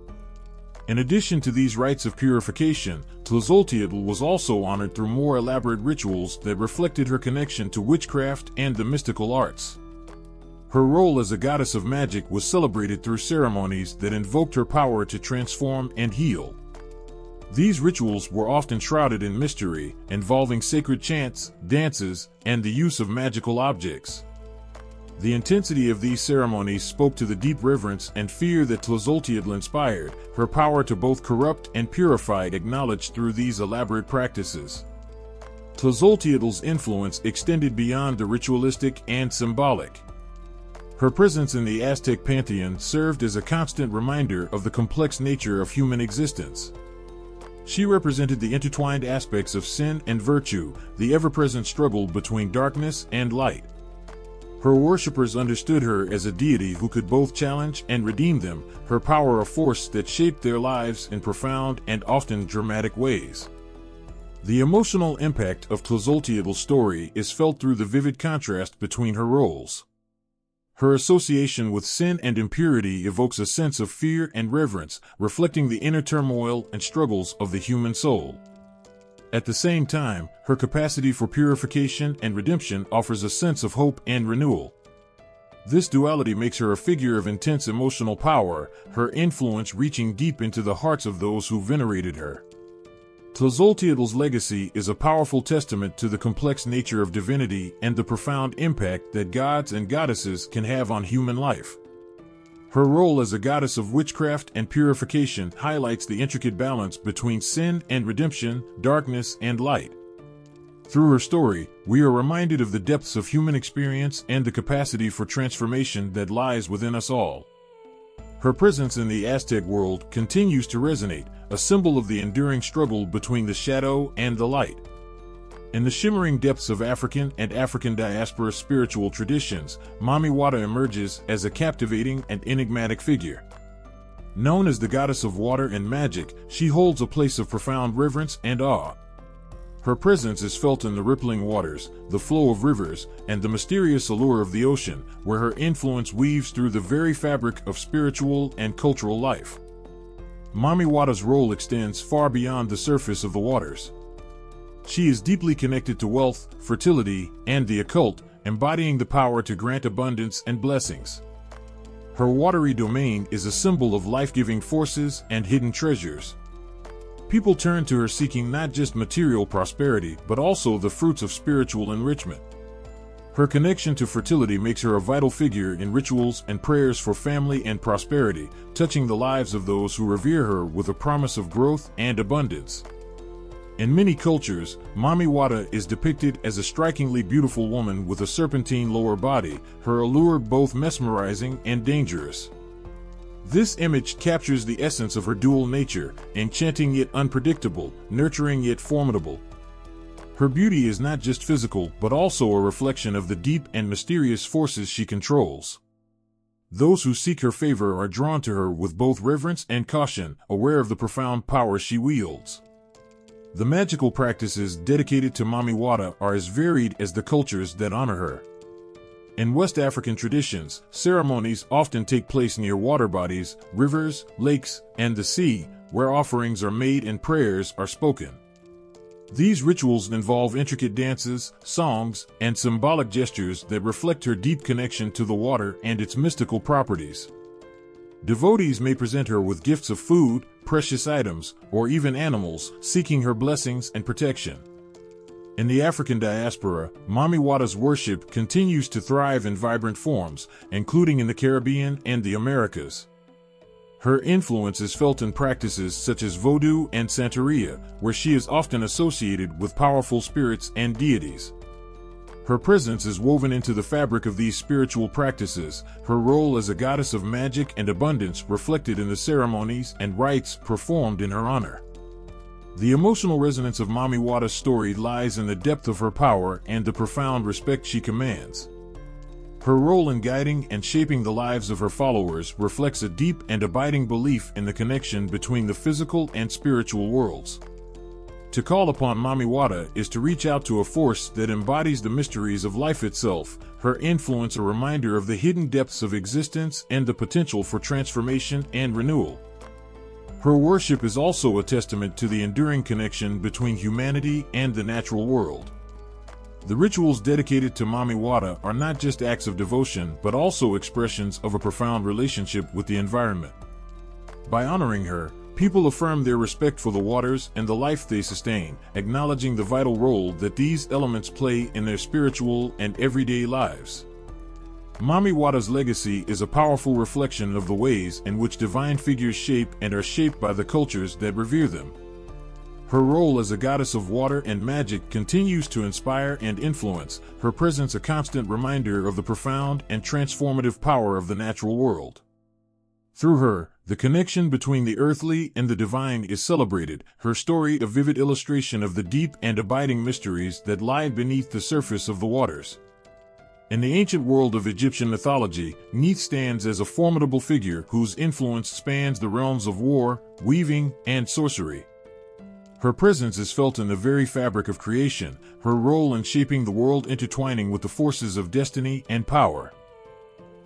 In addition to these rites of purification, Tlazolteotl was also honored through more elaborate rituals that reflected her connection to witchcraft and the mystical arts. Her role as a goddess of magic was celebrated through ceremonies that invoked her power to transform and heal. These rituals were often shrouded in mystery, involving sacred chants, dances, and the use of magical objects. The intensity of these ceremonies spoke to the deep reverence and fear that Tlazolteotl inspired, her power to both corrupt and purify acknowledged through these elaborate practices. Tlazolteotl's influence extended beyond the ritualistic and symbolic. Her presence in the Aztec pantheon served as a constant reminder of the complex nature of human existence. She represented the intertwined aspects of sin and virtue, the ever-present struggle between darkness and light. Her worshippers understood her as a deity who could both challenge and redeem them, her power a force that shaped their lives in profound and often dramatic ways. The emotional impact of Tlazolteotl's story is felt through the vivid contrast between her roles. Her association with sin and impurity evokes a sense of fear and reverence, reflecting the inner turmoil and struggles of the human soul. At the same time, her capacity for purification and redemption offers a sense of hope and renewal. This duality makes her a figure of intense emotional power, her influence reaching deep into the hearts of those who venerated her. Tlazolteotl's legacy is a powerful testament to the complex nature of divinity and the profound impact that gods and goddesses can have on human life. Her role as a goddess of witchcraft and purification highlights the intricate balance between sin and redemption, darkness and light. Through her story, we are reminded of the depths of human experience and the capacity for transformation that lies within us all. Her presence in the Aztec world continues to resonate, a symbol of the enduring struggle between the shadow and the light. In the shimmering depths of African and African diaspora spiritual traditions, Mami Wata emerges as a captivating and enigmatic figure. Known as the goddess of water and magic, she holds a place of profound reverence and awe. Her presence is felt in the rippling waters, the flow of rivers, and the mysterious allure of the ocean, where her influence weaves through the very fabric of spiritual and cultural life. Mami Wata's role extends far beyond the surface of the waters. She is deeply connected to wealth, fertility, and the occult, embodying the power to grant abundance and blessings. Her watery domain is a symbol of life-giving forces and hidden treasures. People turn to her seeking not just material prosperity, but also the fruits of spiritual enrichment. Her connection to fertility makes her a vital figure in rituals and prayers for family and prosperity, touching the lives of those who revere her with a promise of growth and abundance. In many cultures, Mami Wata is depicted as a strikingly beautiful woman with a serpentine lower body, her allure both mesmerizing and dangerous. This image captures the essence of her dual nature, enchanting yet unpredictable, nurturing yet formidable. Her beauty is not just physical, but also a reflection of the deep and mysterious forces she controls. Those who seek her favor are drawn to her with both reverence and caution, aware of the profound power she wields. The magical practices dedicated to Mami Wata are as varied as the cultures that honor her. In West African traditions, ceremonies often take place near water bodies, rivers, lakes, and the sea, where offerings are made and prayers are spoken. These rituals involve intricate dances, songs, and symbolic gestures that reflect her deep connection to the water and its mystical properties. Devotees may present her with gifts of food, precious items, or even animals, seeking her blessings and protection. In the African diaspora, Mami Wata's worship continues to thrive in vibrant forms, including in the Caribbean and the Americas. Her influence is felt in practices such as Vodou and Santeria, where she is often associated with powerful spirits and deities. Her presence is woven into the fabric of these spiritual practices, her role as a goddess of magic and abundance reflected in the ceremonies and rites performed in her honor. The emotional resonance of Mami Wata's story lies in the depth of her power and the profound respect she commands. Her role in guiding and shaping the lives of her followers reflects a deep and abiding belief in the connection between the physical and spiritual worlds. To call upon Mami Wata is to reach out to a force that embodies the mysteries of life itself, her influence a reminder of the hidden depths of existence and the potential for transformation and renewal. Her worship is also a testament to the enduring connection between humanity and the natural world. The rituals dedicated to Mami Wata are not just acts of devotion, but also expressions of a profound relationship with the environment. By honoring her, people affirm their respect for the waters and the life they sustain, acknowledging the vital role that these elements play in their spiritual and everyday lives. Mami Wata's legacy is a powerful reflection of the ways in which divine figures shape and are shaped by the cultures that revere them. Her role as a goddess of water and magic continues to inspire and influence, her presence a constant reminder of the profound and transformative power of the natural world. Through her, the connection between the earthly and the divine is celebrated, her story a vivid illustration of the deep and abiding mysteries that lie beneath the surface of the waters. In the ancient world of Egyptian mythology, Neith stands as a formidable figure whose influence spans the realms of war, weaving, and sorcery. Her presence is felt in the very fabric of creation, her role in shaping the world intertwining with the forces of destiny and power.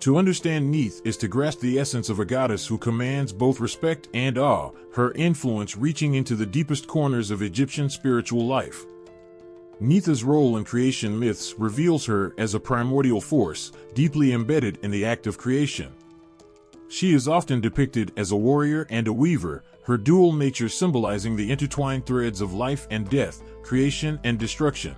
To understand Neith is to grasp the essence of a goddess who commands both respect and awe, her influence reaching into the deepest corners of Egyptian spiritual life. Neith's role in creation myths reveals her as a primordial force, deeply embedded in the act of creation. She is often depicted as a warrior and a weaver, her dual nature symbolizing the intertwined threads of life and death, creation and destruction.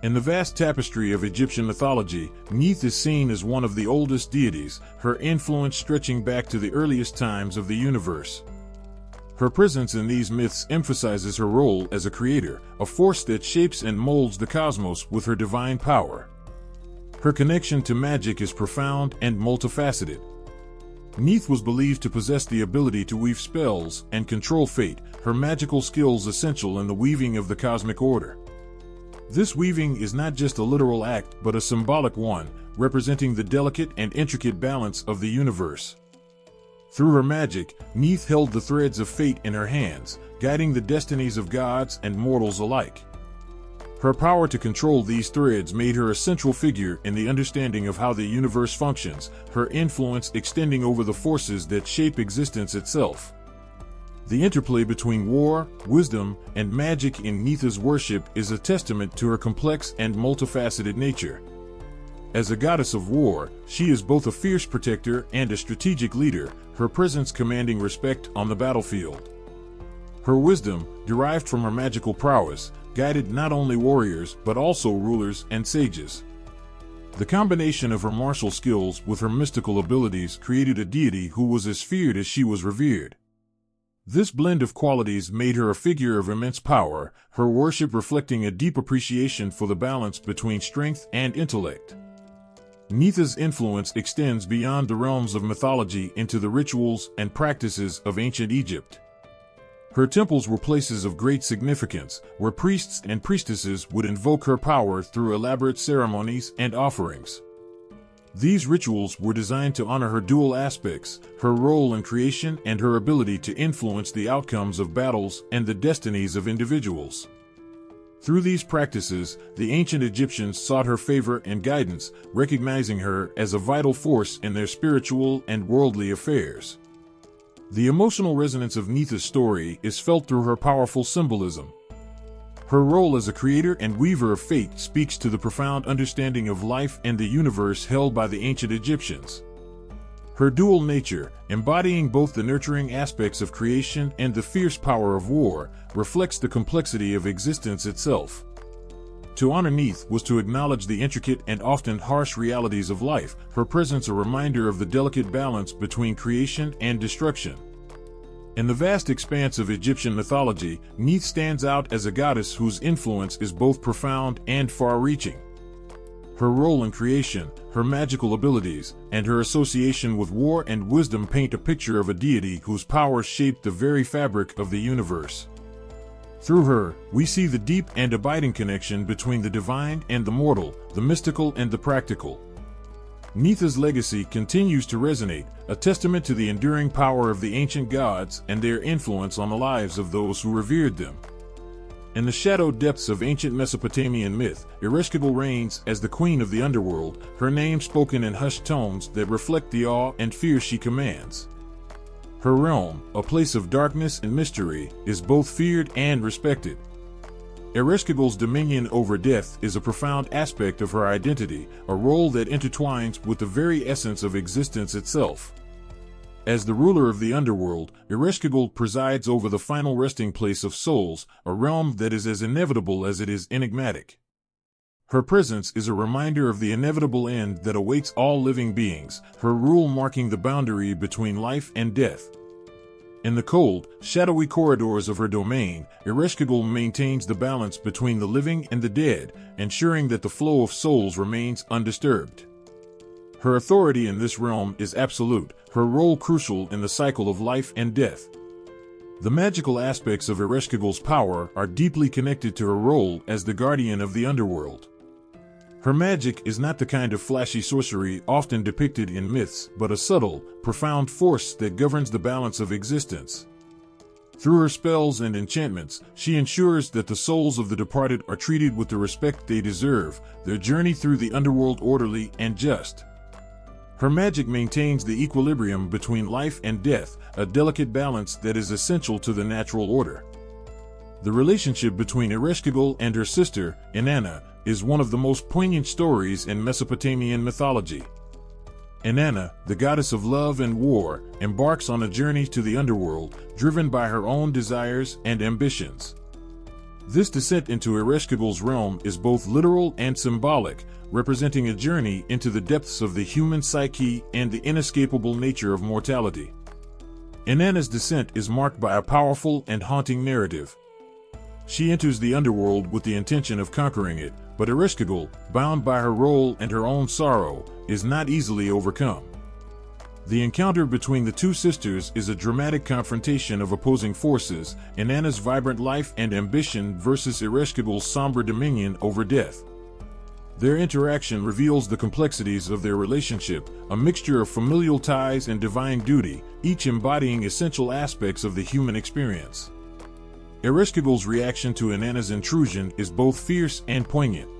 In the vast tapestry of Egyptian mythology, Neith is seen as one of the oldest deities, her influence stretching back to the earliest times of the universe. Her presence in these myths emphasizes her role as a creator, a force that shapes and molds the cosmos with her divine power. Her connection to magic is profound and multifaceted. Neith was believed to possess the ability to weave spells and control fate, her magical skills essential in the weaving of the cosmic order. This weaving is not just a literal act but a symbolic one, representing the delicate and intricate balance of the universe. Through her magic, Neith held the threads of fate in her hands, guiding the destinies of gods and mortals alike. Her power to control these threads made her a central figure in the understanding of how the universe functions, her influence extending over the forces that shape existence itself. The interplay between war, wisdom, and magic in Neith's worship is a testament to her complex and multifaceted nature. As a goddess of war, she is both a fierce protector and a strategic leader, her presence commanding respect on the battlefield. Her wisdom, derived from her magical prowess, guided not only warriors but also rulers and sages. The combination of her martial skills with her mystical abilities created a deity who was as feared as she was revered. This blend of qualities made her a figure of immense power, her worship reflecting a deep appreciation for the balance between strength and intellect. Neith's influence extends beyond the realms of mythology into the rituals and practices of ancient Egypt. Her temples were places of great significance, where priests and priestesses would invoke her power through elaborate ceremonies and offerings. These rituals were designed to honor her dual aspects, her role in creation and her ability to influence the outcomes of battles and the destinies of individuals. Through these practices, the ancient Egyptians sought her favor and guidance, recognizing her as a vital force in their spiritual and worldly affairs. The emotional resonance of Neith's story is felt through her powerful symbolism. Her role as a creator and weaver of fate speaks to the profound understanding of life and the universe held by the ancient Egyptians. Her dual nature, embodying both the nurturing aspects of creation and the fierce power of war, reflects the complexity of existence itself. To honor Neith was to acknowledge the intricate and often harsh realities of life, her presence a reminder of the delicate balance between creation and destruction. In the vast expanse of Egyptian mythology, Neith stands out as a goddess whose influence is both profound and far-reaching. Her role in creation, her magical abilities, and her association with war and wisdom paint a picture of a deity whose power shaped the very fabric of the universe. Through her, we see the deep and abiding connection between the divine and the mortal, the mystical and the practical. Neith's legacy continues to resonate, a testament to the enduring power of the ancient gods and their influence on the lives of those who revered them. In the shadowed depths of ancient Mesopotamian myth, Ereshkigal reigns as the queen of the underworld, her name spoken in hushed tones that reflect the awe and fear she commands. Her realm, a place of darkness and mystery, is both feared and respected. Ereshkigal's dominion over death is a profound aspect of her identity, a role that intertwines with the very essence of existence itself. As the ruler of the underworld, Ereshkigal presides over the final resting place of souls, a realm that is as inevitable as it is enigmatic. Her presence is a reminder of the inevitable end that awaits all living beings, her rule marking the boundary between life and death. In the cold, shadowy corridors of her domain, Ereshkigal maintains the balance between the living and the dead, ensuring that the flow of souls remains undisturbed. Her authority in this realm is absolute, her role crucial in the cycle of life and death. The magical aspects of Ereshkigal's power are deeply connected to her role as the guardian of the underworld. Her magic is not the kind of flashy sorcery often depicted in myths, but a subtle, profound force that governs the balance of existence. Through her spells and enchantments, she ensures that the souls of the departed are treated with the respect they deserve, their journey through the underworld orderly and just. Her magic maintains the equilibrium between life and death, a delicate balance that is essential to the natural order. The relationship between Ereshkigal and her sister, Inanna, is one of the most poignant stories in Mesopotamian mythology. Inanna, the goddess of love and war, embarks on a journey to the underworld, driven by her own desires and ambitions. This descent into Ereshkigal's realm is both literal and symbolic, representing a journey into the depths of the human psyche and the inescapable nature of mortality. Inanna's descent is marked by a powerful and haunting narrative. She enters the underworld with the intention of conquering it, but Ereshkigal, bound by her role and her own sorrow, is not easily overcome. The encounter between the two sisters is a dramatic confrontation of opposing forces, Inanna's vibrant life and ambition versus Ereshkigal's somber dominion over death. Their interaction reveals the complexities of their relationship, a mixture of familial ties and divine duty, each embodying essential aspects of the human experience. Ereshkigal's reaction to Inanna's intrusion is both fierce and poignant.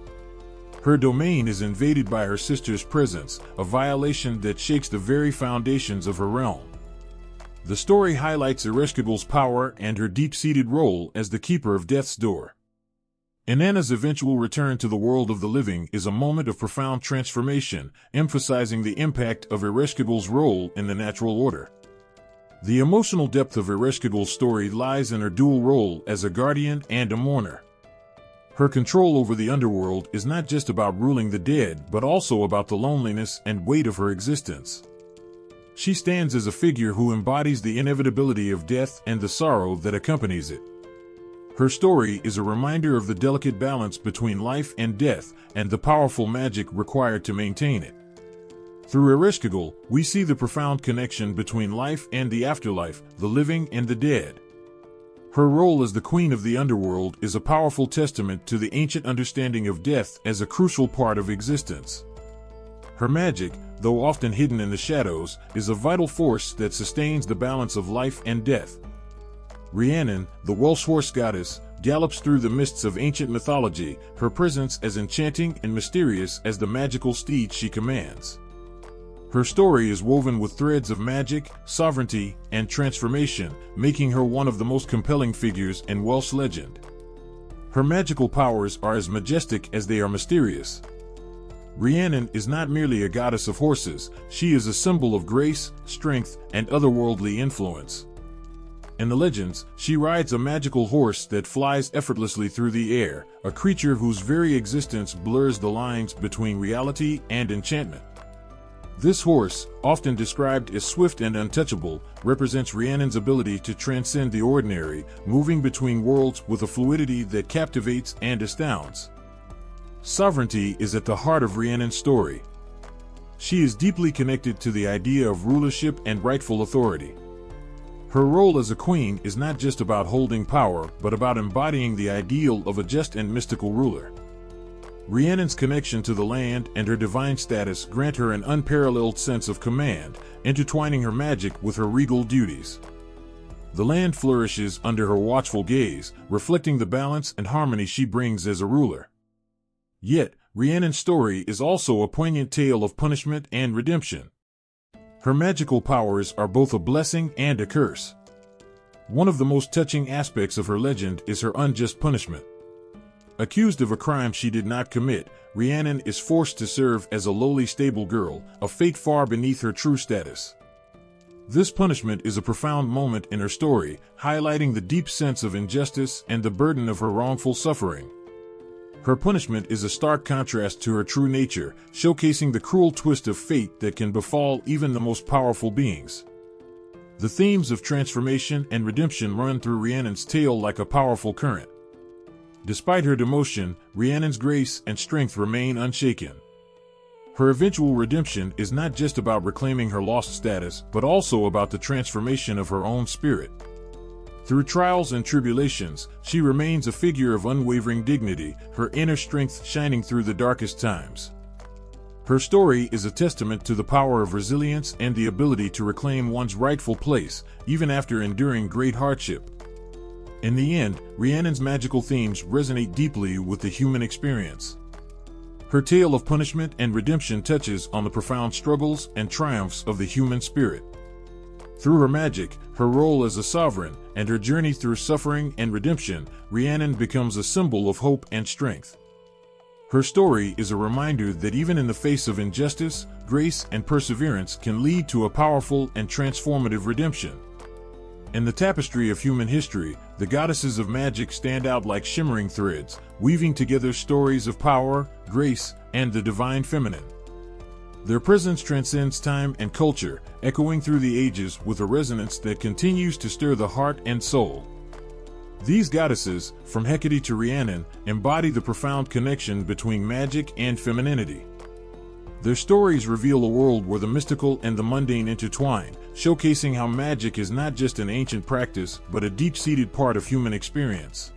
Her domain is invaded by her sister's presence, a violation that shakes the very foundations of her realm. The story highlights Ereshkigal's power and her deep-seated role as the keeper of death's door. Inanna's eventual return to the world of the living is a moment of profound transformation, emphasizing the impact of Ereshkigal's role in the natural order. The emotional depth of Ereshkigal's story lies in her dual role as a guardian and a mourner. Her control over the underworld is not just about ruling the dead, but also about the loneliness and weight of her existence. She stands as a figure who embodies the inevitability of death and the sorrow that accompanies it. Her story is a reminder of the delicate balance between life and death, and the powerful magic required to maintain it. Through Ereshkigal, we see the profound connection between life and the afterlife, the living and the dead. Her role as the queen of the underworld is a powerful testament to the ancient understanding of death as a crucial part of existence. Her magic, though often hidden in the shadows, is a vital force that sustains the balance of life and death. Rhiannon, the Welsh horse goddess, gallops through the mists of ancient mythology, her presence as enchanting and mysterious as the magical steed she commands. Her story is woven with threads of magic, sovereignty, and transformation, making her one of the most compelling figures in Welsh legend. Her magical powers are as majestic as they are mysterious. Rhiannon is not merely a goddess of horses, she is a symbol of grace, strength, and otherworldly influence. In the legends, she rides a magical horse that flies effortlessly through the air, a creature whose very existence blurs the lines between reality and enchantment. This horse, often described as swift and untouchable, represents Rhiannon's ability to transcend the ordinary, moving between worlds with a fluidity that captivates and astounds. Sovereignty is at the heart of Rhiannon's story. She is deeply connected to the idea of rulership and rightful authority. Her role as a queen is not just about holding power, but about embodying the ideal of a just and mystical ruler. Rhiannon's connection to the land and her divine status grant her an unparalleled sense of command, intertwining her magic with her regal duties. The land flourishes under her watchful gaze, reflecting the balance and harmony she brings as a ruler. Yet, Rhiannon's story is also a poignant tale of punishment and redemption. Her magical powers are both a blessing and a curse. One of the most touching aspects of her legend is her unjust punishment. Accused of a crime she did not commit, Rhiannon is forced to serve as a lowly stable girl, a fate far beneath her true status. This punishment is a profound moment in her story, highlighting the deep sense of injustice and the burden of her wrongful suffering. Her punishment is a stark contrast to her true nature, showcasing the cruel twist of fate that can befall even the most powerful beings. The themes of transformation and redemption run through Rhiannon's tale like a powerful current. Despite her demotion, Rhiannon's grace and strength remain unshaken. Her eventual redemption is not just about reclaiming her lost status, but also about the transformation of her own spirit. Through trials and tribulations, she remains a figure of unwavering dignity, her inner strength shining through the darkest times. Her story is a testament to the power of resilience and the ability to reclaim one's rightful place, even after enduring great hardship. In the end, Rhiannon's magical themes resonate deeply with the human experience. Her tale of punishment and redemption touches on the profound struggles and triumphs of the human spirit. Through her magic, her role as a sovereign, and her journey through suffering and redemption, Rhiannon becomes a symbol of hope and strength. Her story is a reminder that even in the face of injustice, grace and perseverance can lead to a powerful and transformative redemption. In the tapestry of human history, the goddesses of magic stand out like shimmering threads, weaving together stories of power, grace, and the divine feminine. Their presence transcends time and culture, echoing through the ages with a resonance that continues to stir the heart and soul. These goddesses, from Hecate to Rhiannon, embody the profound connection between magic and femininity. Their stories reveal a world where the mystical and the mundane intertwine, showcasing how magic is not just an ancient practice, but a deep-seated part of human experience.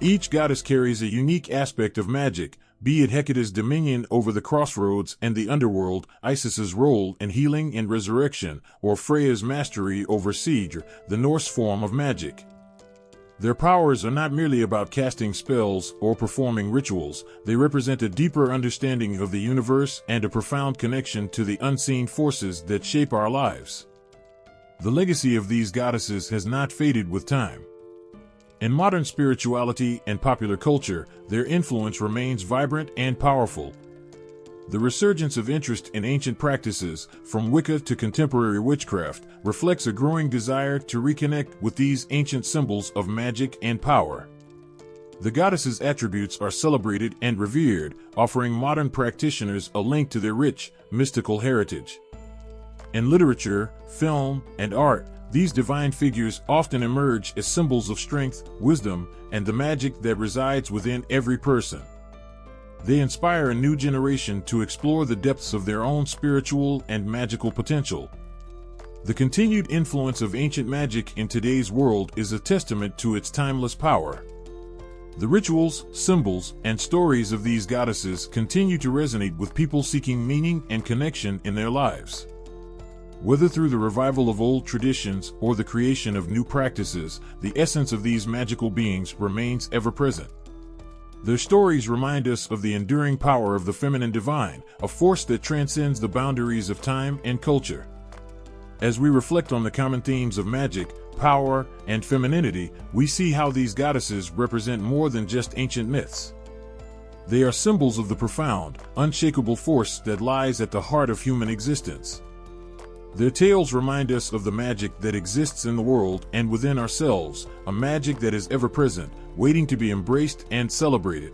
Each goddess carries a unique aspect of magic, be it Hecate's dominion over the crossroads and the underworld, Isis's role in healing and resurrection, or Freya's mastery over siege, the Norse form of magic. Their powers are not merely about casting spells or performing rituals, they represent a deeper understanding of the universe and a profound connection to the unseen forces that shape our lives. The legacy of these goddesses has not faded with time. In modern spirituality and popular culture, their influence remains vibrant and powerful. The resurgence of interest in ancient practices, from Wicca to contemporary witchcraft, reflects a growing desire to reconnect with these ancient symbols of magic and power. The goddesses' attributes are celebrated and revered, offering modern practitioners a link to their rich, mystical heritage. In literature, film, and art, these divine figures often emerge as symbols of strength, wisdom, and the magic that resides within every person. They inspire a new generation to explore the depths of their own spiritual and magical potential. The continued influence of ancient magic in today's world is a testament to its timeless power. The rituals, symbols, and stories of these goddesses continue to resonate with people seeking meaning and connection in their lives. Whether through the revival of old traditions or the creation of new practices, the essence of these magical beings remains ever present. Their stories remind us of the enduring power of the feminine divine, a force that transcends the boundaries of time and culture. As we reflect on the common themes of magic, power, and femininity, we see how these goddesses represent more than just ancient myths. They are symbols of the profound, unshakable force that lies at the heart of human existence. Their tales remind us of the magic that exists in the world and within ourselves, a magic that is ever present, waiting to be embraced and celebrated.